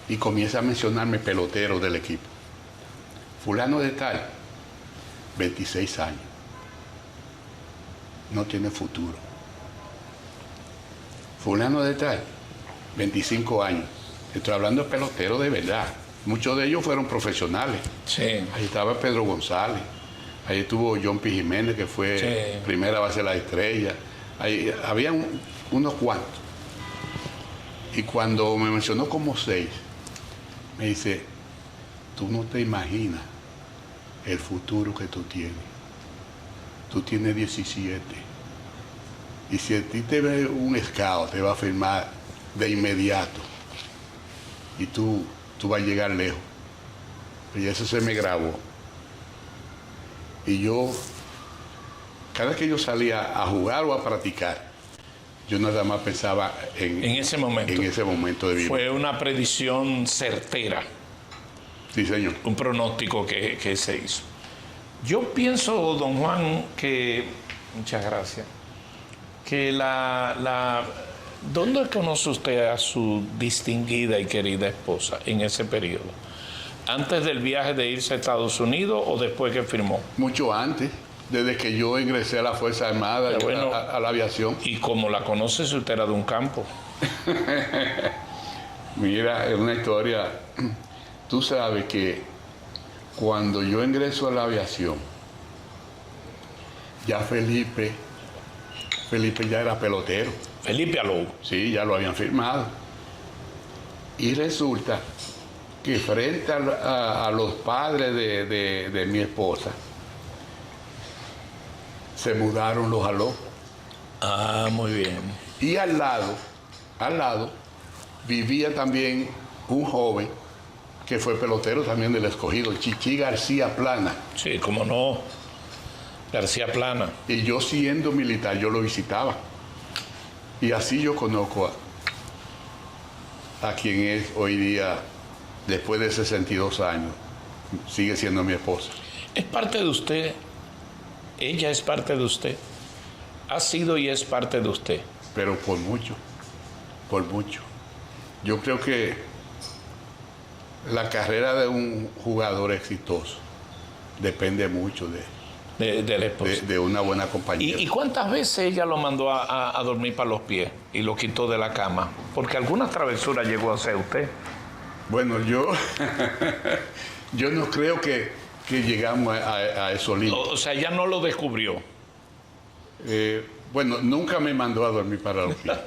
Y comienza a mencionarme peloteros del equipo. Fulano de tal, 26 años. No tiene futuro. Fulano de tal, 25 años. Estoy hablando de peloteros de verdad. Muchos de ellos fueron profesionales. Sí. Ahí estaba Pedro González. Ahí estuvo John P. Jiménez, que fue primera base de la Estrella. Ahí había unos cuantos. Y cuando me mencionó como 6, me dice, tú no te imaginas el futuro que tú tienes. Tú tienes 17. Y si a ti te ve un scout, te va a firmar de inmediato. Y tú vas a llegar lejos. Y eso se me grabó. Y yo, cada vez que yo salía a jugar o a practicar, yo nada más pensaba en ese momento. En ese momento de vida. Fue una predicción certera. Sí, señor. Un pronóstico que se hizo. Yo pienso, don Juan, que... Muchas gracias. Que ¿dónde conoce usted a su distinguida y querida esposa en ese periodo? ¿Antes del viaje de irse a Estados Unidos o después que firmó? Mucho antes, desde que yo ingresé a la Fuerza Armada, bueno, a la aviación. ¿Y cómo la conoce si usted era de un campo? Mira, es una historia. Tú sabes que cuando yo ingreso a la aviación, ya Felipe ya era pelotero. Felipe Alou. Sí, ya lo habían firmado. Y resulta que frente a los padres de mi esposa, se mudaron los Alou. Ah, muy bien. Y al lado, vivía también un joven que fue pelotero también del Escogido, Chichi García Plana. Sí, cómo no. García Plana. Y yo siendo militar, yo lo visitaba. Y así yo conozco a quien es hoy día, después de 62 años, sigue siendo mi esposa. Es parte de usted. Ella es parte de usted. Ha sido y es parte de usted. Pero por mucho. Yo creo que la carrera de un jugador exitoso depende mucho de la esposa. De una buena compañía. ¿Y cuántas veces ella lo mandó a dormir para los pies y lo quitó de la cama? Porque algunas travesuras llegó a hacer usted. Bueno, yo no creo que llegamos a esos límites. O sea, ella no lo descubrió. Bueno, nunca me mandó a dormir para los pies.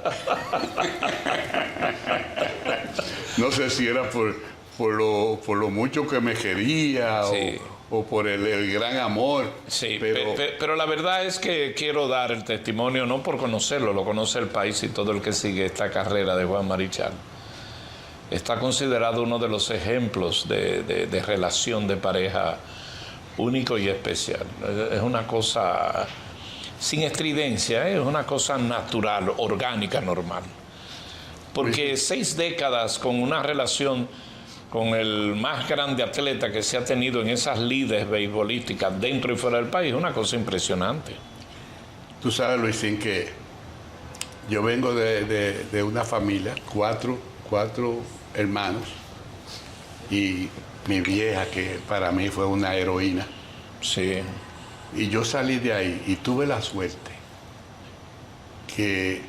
No sé si era por lo mucho que me quería, sí, o por el gran amor. Sí, pero la verdad es que quiero dar el testimonio, no por conocerlo, lo conoce el país y todo el que sigue esta carrera de Juan Marichal. Está considerado uno de los ejemplos de relación de pareja único y especial. Es una cosa sin estridencia, es una cosa natural, orgánica, normal. Porque 6 décadas con una relación con el más grande atleta que se ha tenido en esas lides beisbolísticas dentro y fuera del país, es una cosa impresionante. Tú sabes, Luisín, que yo vengo de una familia, cuatro hermanos, y mi vieja, que para mí fue una heroína. Sí. Y yo salí de ahí y tuve la suerte que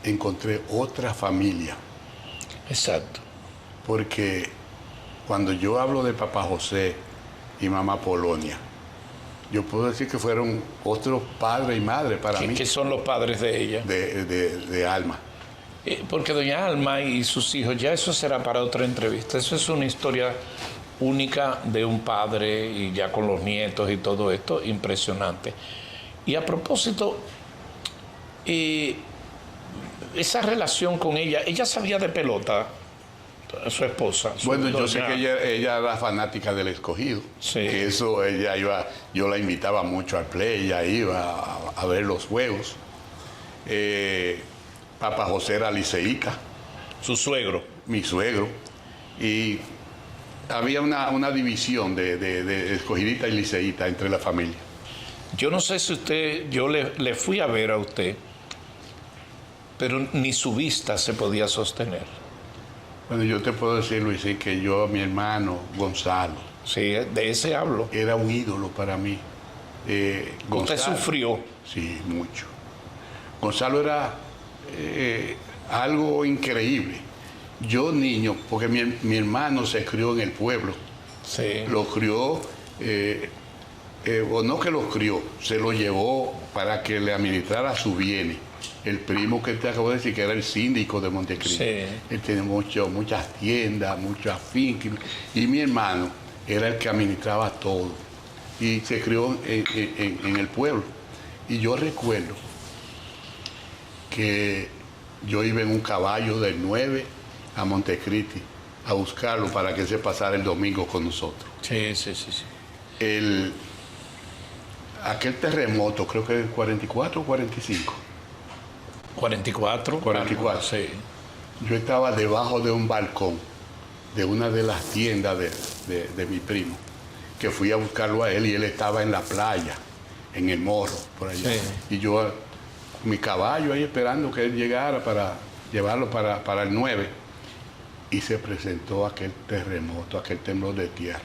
encontré otra familia. Exacto. Porque cuando yo hablo de papá José y mamá Polonia, yo puedo decir que fueron otros padre y madre para mí. ¿Qué son los padres de ella? De Alma. Porque doña Alma y sus hijos, ya eso será para otra entrevista. Eso es una historia única de un padre y ya con los nietos y todo esto, impresionante. Y a propósito, esa relación con ella sabía de pelota, su esposa. Bueno, yo sé que ella era fanática del Escogido. Sí. Que eso ella iba, yo la invitaba mucho al play, ella iba a ver los juegos. Papá José era liceísta. Su suegro. Mi suegro. Y había una división de escogidita y liceíta entre la familia. Yo no sé si yo le fui a ver a usted, pero ni su vista se podía sostener. Bueno, yo te puedo decir, Luis, que yo, mi hermano Gonzalo. Sí, de ese hablo. Era un ídolo para mí. Gonzalo, ¿usted sufrió? Sí, mucho. Gonzalo era algo increíble. Yo niño, porque mi hermano se crió en el pueblo. Sí. Lo crió, o no que lo crió, se lo llevó para que le administrara sus bienes. El primo que te acabo de decir, que era el síndico de Montecristo. Sí. Él tenía muchas tiendas, muchas fincas. Y mi hermano era el que administraba todo. y se crió en el pueblo. Y yo recuerdo que yo iba en un caballo del 9 a Montecristi a buscarlo para que se pasara el domingo con nosotros. Sí, sí, sí, sí. Aquel terremoto, creo que es 44 o 45. 44. 44. Sí. Yo estaba debajo de un balcón de una de las tiendas de mi primo, que fui a buscarlo a él y él estaba en la playa, en el Morro, por allá. Sí. Y yo, mi caballo ahí esperando que él llegara para llevarlo para el 9. Y se presentó aquel terremoto, aquel temblor de tierra.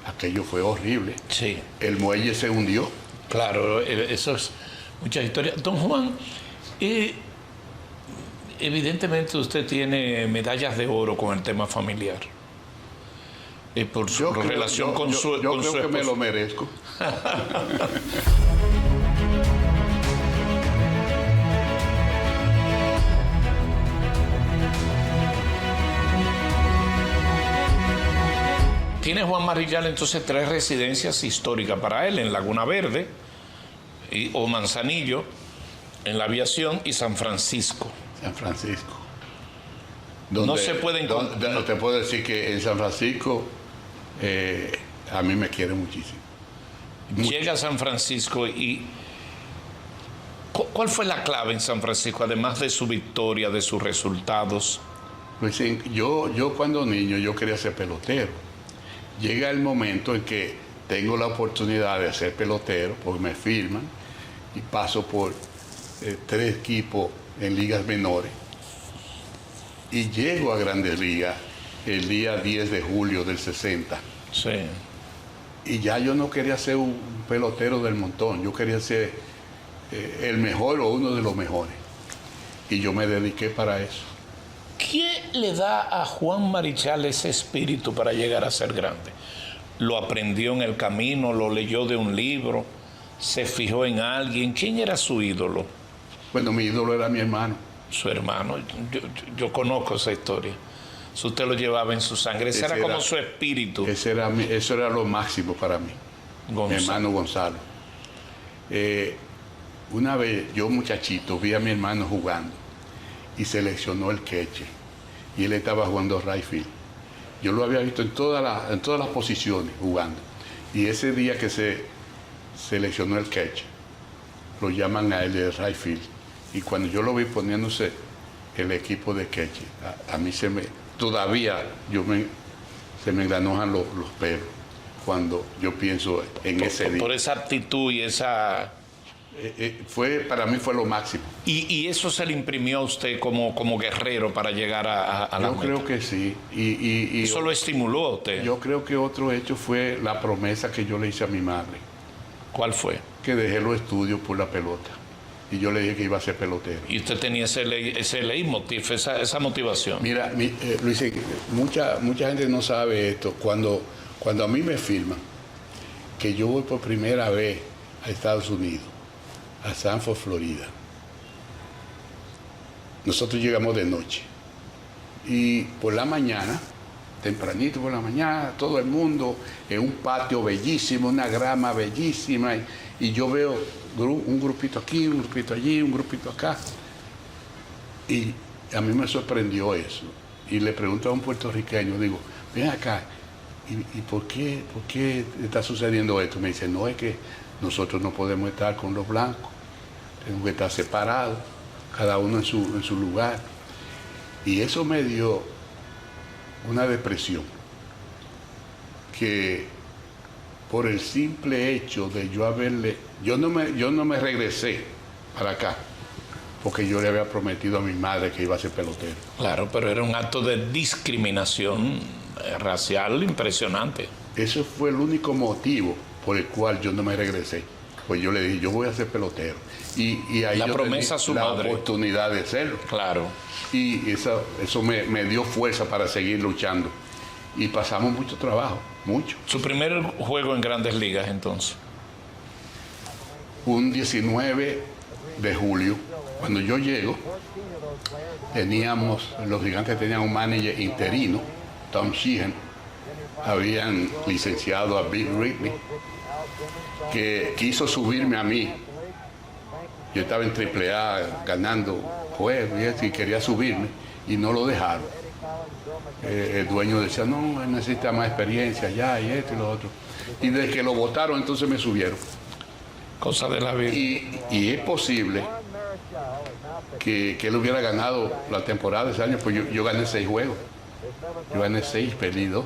Aquello fue horrible. Sí. El muelle se hundió. Claro, eso es mucha historia. Don Juan, evidentemente usted tiene medallas de oro con el tema familiar. Por su relación con su Yo con creo su que me esposo. lo merezco. Tiene Juan Marillal entonces 3 residencias históricas para él, en Laguna Verde o Manzanillo, en la Aviación, y San Francisco. San Francisco. No se pueden... Te puedo decir que en San Francisco a mí me quiere muchísimo. Llega a San Francisco y... ¿Cuál fue la clave en San Francisco, además de su victoria, de sus resultados? Pues yo cuando niño yo quería ser pelotero. Llega el momento en que tengo la oportunidad de ser pelotero, porque me firman, y paso por 3 equipos en ligas menores, y llego a Grandes Ligas el día 10 de julio del 60. Sí. Y ya yo no quería ser un pelotero del montón, yo quería ser el mejor o uno de los mejores. Y yo me dediqué para eso. ¿Qué le da a Juan Marichal ese espíritu para llegar a ser grande? ¿Lo aprendió en el camino? ¿Lo leyó de un libro? ¿Se fijó en alguien? ¿Quién era su ídolo? Bueno, mi ídolo era mi hermano. Su hermano. Yo conozco esa historia. Si usted lo llevaba en su sangre, ese era como su espíritu. Eso era lo máximo para mí. Gonzalo. Mi hermano Gonzalo. Una vez, yo muchachito, vi a mi hermano jugando y seleccionó el queche. Y él estaba jugando right field. Yo lo había visto en todas las posiciones jugando. Y ese día que se seleccionó el queche, lo llaman a él de right field. Y cuando yo lo vi poniéndose el equipo de queche, a mí se me engranojan los pelos cuando yo pienso en ese día. Por esa actitud y esa... Para mí fue lo máximo. Y eso se le imprimió a usted como guerrero para llegar a la Yo meta. creo que sí. Y Eso lo estimuló a usted. yo creo que otro hecho fue la promesa que yo le hice a mi madre, ¿Cuál fue? que dejé los estudios por la pelota. Y yo le dije que iba a ser pelotero. Y usted tenía ese leitmotiv, esa motivación. Mira, Luis, mucha gente no sabe esto. Cuando a mí me firman que yo voy por primera vez a Estados Unidos, a Sanford, Florida. Nosotros llegamos de noche. Y por la mañana, tempranito por la mañana, todo el mundo en un patio bellísimo, una grama bellísima. Y yo veo un grupito aquí, un grupito allí, un grupito acá. Y a mí me sorprendió eso. Y le pregunto a un puertorriqueño, digo, ven acá, ¿y por qué está sucediendo esto? Me dice, no, es que nosotros no podemos estar con los blancos, tenemos que estar separados, cada uno en su lugar. Y eso me dio una depresión, que por el simple hecho de yo no me regresé para acá, porque yo le había prometido a mi madre que iba a ser pelotero. Claro, pero era un acto de discriminación racial impresionante. Ese fue el único motivo por el cual yo no me regresé. Pues yo le dije, yo voy a ser pelotero. Y ahí La yo promesa tenía a su la madre. oportunidad de serlo. Claro. Y eso me dio fuerza para seguir luchando. Y pasamos mucho trabajo, mucho. Su primer juego en Grandes Ligas, entonces. Un 19 de julio, cuando yo llego, los Gigantes tenían un manager interino, Tom Sheehan, habían licenciado a Bill Ridley, que quiso subirme a mí. Yo estaba en AAA ganando juegos y eso, y quería subirme y no lo dejaron. El dueño decía, no, él necesita más experiencia ya y esto y lo otro. Y desde que lo votaron, entonces me subieron. Cosa de la vida. Y es posible que él hubiera ganado la temporada de ese año, pues yo gané 6 juegos. Yo gané 6, perdí 2.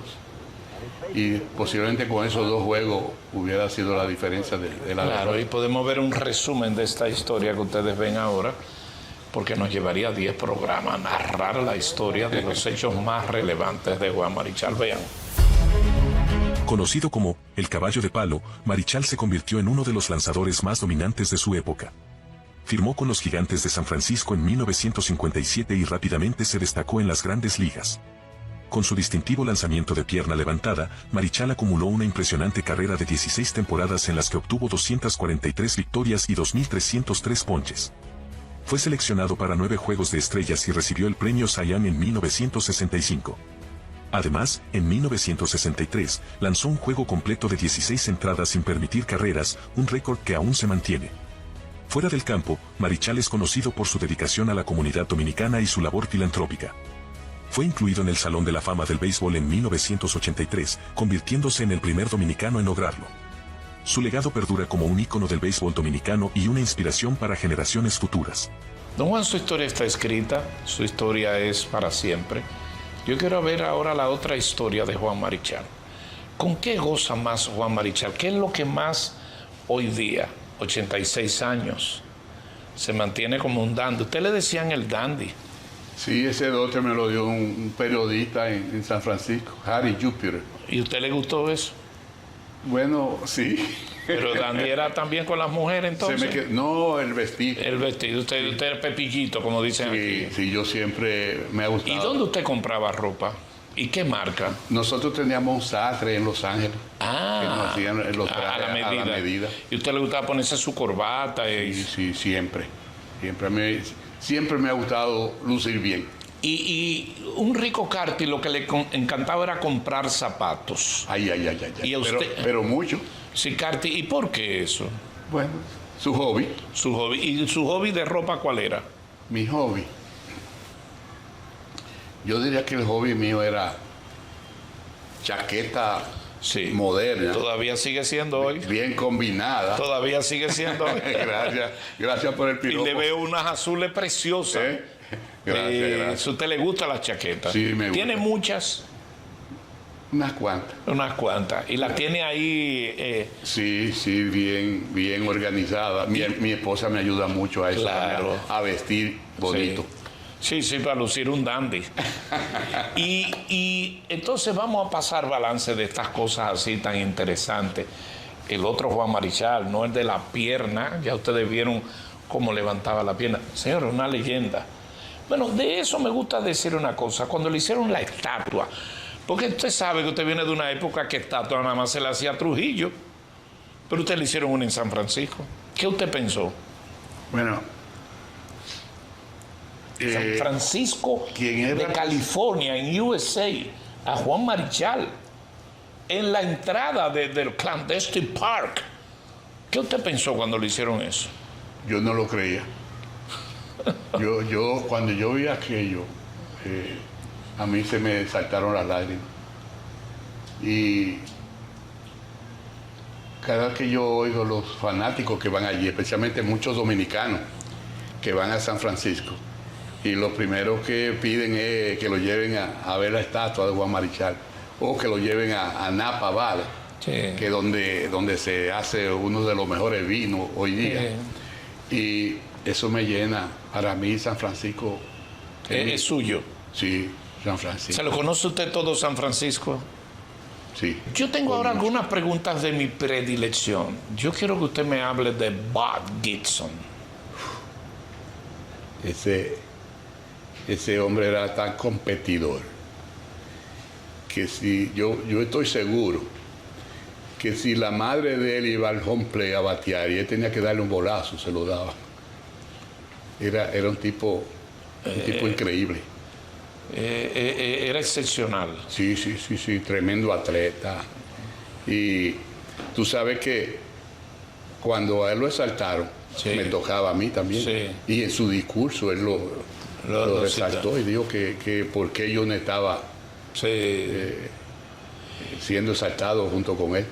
Y posiblemente con esos 2 juegos hubiera sido la diferencia de la Claro, derrota. y podemos ver un resumen de esta historia que ustedes ven ahora, porque nos llevaría 10 programas a narrar la historia de los hechos más relevantes de Juan Marichal. Vean. Conocido como el caballo de palo, Marichal se convirtió en uno de los lanzadores más dominantes de su época. Firmó con los Gigantes de San Francisco en 1957 y rápidamente se destacó en las grandes ligas. Con su distintivo lanzamiento de pierna levantada, Marichal acumuló una impresionante carrera de 16 temporadas en las que obtuvo 243 victorias y 2.303 ponches. Fue seleccionado para 9 Juegos de Estrellas y recibió el premio Cy Young en 1965. Además, en 1963, lanzó un juego completo de 16 entradas sin permitir carreras, un récord que aún se mantiene. Fuera del campo, Marichal es conocido por su dedicación a la comunidad dominicana y su labor filantrópica. Fue incluido en el Salón de la Fama del Béisbol en 1983, convirtiéndose en el primer dominicano en lograrlo. Su legado perdura como un ícono del béisbol dominicano y una inspiración para generaciones futuras. Don Juan, su historia está escrita, su historia es para siempre. Yo quiero ver ahora la otra historia de Juan Marichal. ¿Con qué goza más Juan Marichal? ¿Qué es lo que más hoy día, 86 años, se mantiene como un dandy? Usted le decían el dandy. Sí, ese dote me lo dio un periodista en San Francisco, Harry Jupiter. ¿Y a usted le gustó eso? Bueno, sí. Pero dandy era también con las mujeres entonces. No, el vestido. El vestido, usted es pepillito, como dicen Sí, aquí. sí, yo siempre me ha gustado. ¿Y dónde usted compraba ropa? ¿Y qué marca? Nosotros teníamos un sastre en Los Ángeles. Ah, que nos hacían los trajes a la medida. ¿Y a usted le gustaba ponerse su corbata? Sí, siempre. Siempre me ha gustado lucir bien. Y un rico Carti lo que le encantaba era comprar zapatos. Ay. ¿Y a usted? Pero mucho. Sí, Carti, ¿y por qué eso? Bueno, su hobby. Su hobby. ¿Y su hobby de ropa cuál era? Mi hobby. Yo diría que el hobby mío era chaqueta moderna. Todavía sigue siendo hoy. Bien combinada. Todavía sigue siendo hoy. Gracias por el piropo. Y le veo unas azules preciosas. Gracias. ¿A usted le gustan las chaquetas? Sí, me gusta. ¿Tiene muchas? Unas cuantas. Unas cuantas. ¿Y las tiene ahí? Sí, bien organizada. Mi esposa me ayuda mucho a eso, claro, a vestir bonito. Sí, para lucir un dandy. y entonces vamos a pasar balance de estas cosas así tan interesantes. El otro Juan Marichal, no el de la pierna, ya ustedes vieron cómo levantaba la pierna. Señor, una leyenda. Bueno, de eso me gusta decir una cosa. Cuando le hicieron la estatua, porque usted sabe que usted viene de una época que estatua nada más se le hacía a Trujillo, pero usted le hicieron una en San Francisco. ¿Qué usted pensó? Bueno, San Francisco de California, en USA, a Juan Marichal, en la entrada del Clandestine Park. ¿Qué usted pensó cuando le hicieron eso? Yo no lo creía. Cuando yo vi aquello, a mí se me saltaron las lágrimas. Y cada vez que yo oigo los fanáticos que van allí, especialmente muchos dominicanos que van a San Francisco, y lo primero que piden es que lo lleven a ver la estatua de Juan Marichal, o que lo lleven a Napa Valley, que es donde se hace uno de los mejores vinos hoy día. Y eso me llena. Para mí San Francisco es suyo. Sí, San Francisco. ¿Se lo conoce usted todo San Francisco? Sí. Yo tengo ahora algunas preguntas de mi predilección. Yo quiero que usted me hable de Bud Gibson. Ese hombre era tan competidor que si yo estoy seguro que si la madre de él iba al home play a batear y él tenía que darle un bolazo, se lo daba. Era un tipo increíble. Era excepcional. Sí, tremendo atleta. Y tú sabes que cuando a él lo exaltaron, Sí. me tocaba a mí también. Sí. Y en su discurso él lo resaltó y dijo que por qué yo no estaba Sí. siendo exaltado junto con él.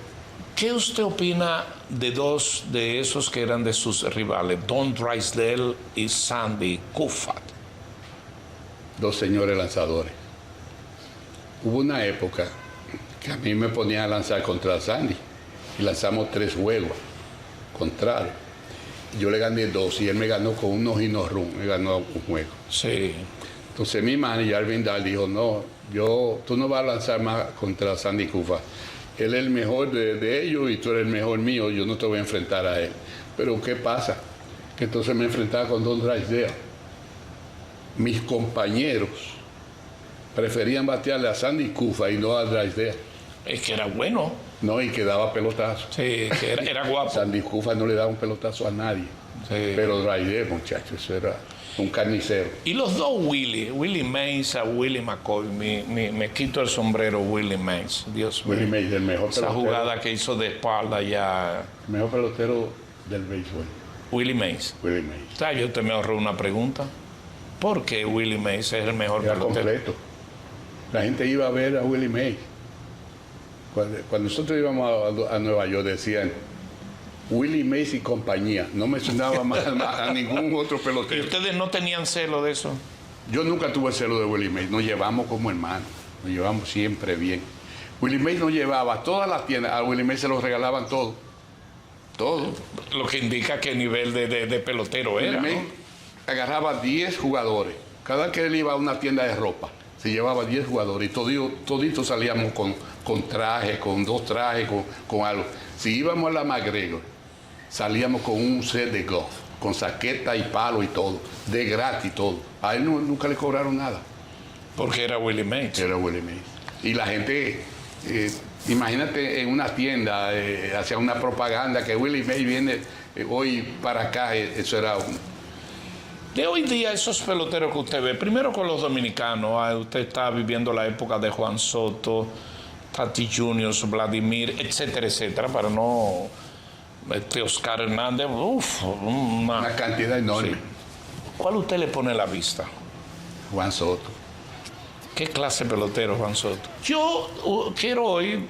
¿Qué usted opina de dos de esos que eran de sus rivales, Don Drysdale y Sandy Koufax? Dos señores lanzadores. Hubo una época que a mí me ponían a lanzar contra Sandy y lanzamos 3 juegos contrarios. Yo le gané 2 y él me ganó con unos run, me ganó un juego. Sí. Entonces mi manager, Alvin Dahl, dijo, no, tú no vas a lanzar más contra Sandy Koufax. Él es el mejor de ellos y tú eres el mejor mío, yo no te voy a enfrentar a él. Pero ¿qué pasa? Que entonces me enfrentaba con Don Drysdale. Mis compañeros preferían batearle a Sandy Koufax y no a Drysdale. Es que era bueno. No, y que daba pelotazo. Sí, que era guapo. Sandy Koufax no le daba un pelotazo a nadie. Sí. Pero Drysdale, muchachos, eso era un carnicero. Y los dos Willie Mays a Willie McCoy, me quito el sombrero Willie Mays, Dios mío. Willie Mays, el mejor Esa pelotero. jugada que hizo de espalda ya, El mejor pelotero del béisbol. Willie Mays. Willie Mays. O sea, yo te me ahorré una pregunta. ¿Por qué Willie Mays es el mejor Era pelotero? completo. La gente iba a ver a Willie Mays. Cuando nosotros íbamos a Nueva York decían Willie Mays y compañía. No me sonaba más a ningún otro ¿Y pelotero. ustedes no tenían celo de eso? Yo nunca tuve celo de Willie Mays. Nos llevamos como hermanos. Nos llevamos siempre bien. Willie Mays nos llevaba a todas las tiendas. A Willie Mays se los regalaban todo. Todo. Lo que indica qué nivel de pelotero Willie era, Mays ¿no? agarraba 10 jugadores. Cada que él iba a una tienda de ropa, se llevaba 10 jugadores y toditos salíamos con trajes, con 2 trajes, con algo. Si íbamos a la McGregor, salíamos con un set de golf, con saqueta y palo y todo, de gratis todo. A él nunca le cobraron nada. Porque era Willie Mays. Era Willie Mays. Y la gente, imagínate en una tienda, hacía una propaganda que Willie Mays viene hoy para acá, eso era De hoy día, esos peloteros que usted ve, primero con los dominicanos, usted está viviendo la época de Juan Soto, Tati Juniors, Vladimir, etcétera, etcétera, para no... Oscar Hernández, una cantidad enorme. Sí. ¿Cuál usted le pone la vista? Juan Soto. ¿Qué clase de pelotero, Juan Soto? Yo quiero hoy,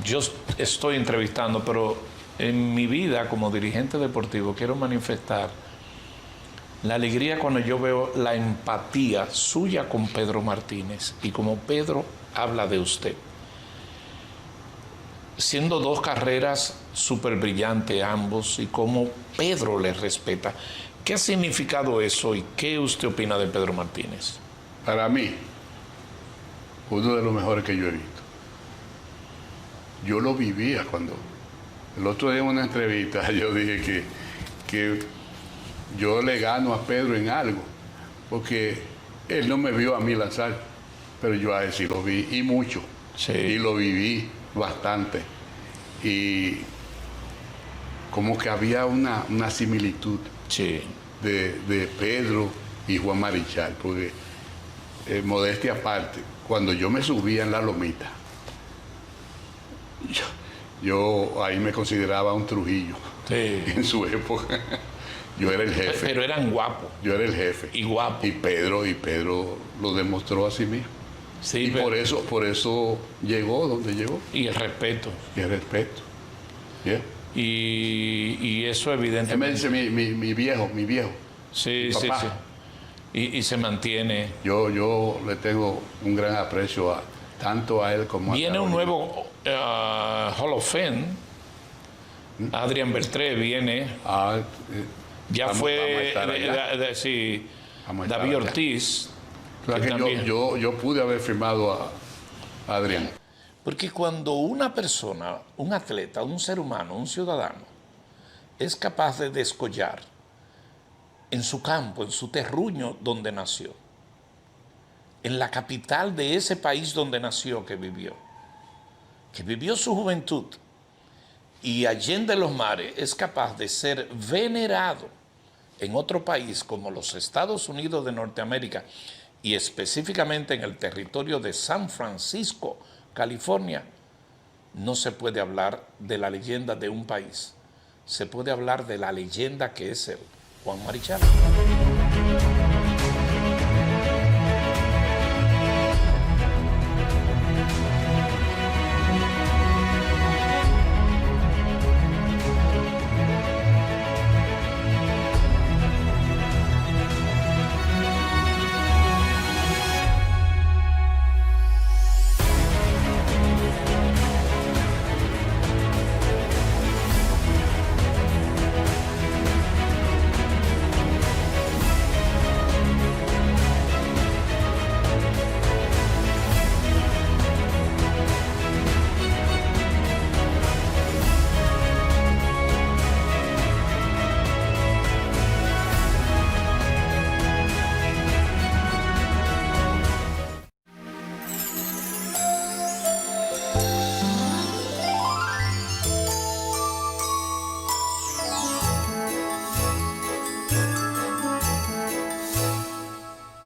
yo estoy entrevistando, pero en mi vida como dirigente deportivo quiero manifestar la alegría cuando yo veo la empatía suya con Pedro Martínez y como Pedro habla de usted. Siendo 2 carreras súper brillantes ambos y como Pedro le respeta. ¿Qué ha significado eso y qué usted opina de Pedro Martínez? Para mí, uno de los mejores que yo he visto. Yo lo vivía cuando... El otro día en una entrevista yo dije que yo le gano a Pedro en algo, porque él no me vio a mí lanzar, pero yo a él sí lo vi, y mucho. Sí. Y lo viví bastante. Y como que había una similitud Sí. de Pedro y Juan Marichal, porque modestia aparte, cuando yo me subía en la lomita, yo ahí me consideraba un Trujillo Sí. en su época. Yo era el jefe. Pero eran guapos Yo era el jefe. y guapos. Y Pedro lo demostró a sí mismo. Sí, Y pero- por eso llegó donde llegó. y el respeto. Y el respeto. Yeah. Y eso Él me evidentemente... dice mi viejo. Sí, mi sí, papá. sí. Y se mantiene. Yo le tengo un gran aprecio tanto a él como a Viene un Carolina. nuevo Hall of Fame. Adrián Beltré viene. Ah, Ya vamos a fue estar allá. sí, Vamos a estar David allá. Ortiz. o sea que que también- yo pude haber firmado a Adrián. Porque cuando una persona, un atleta, un ser humano, un ciudadano, es capaz de descollar en su campo, en su terruño donde nació, en la capital de ese país donde nació, que vivió su juventud, y allende los mares es capaz de ser venerado en otro país como los Estados Unidos de Norteamérica y específicamente en el territorio de San Francisco, California, no se puede hablar de la leyenda de un país. Se puede hablar de la leyenda que es el Juan Marichal.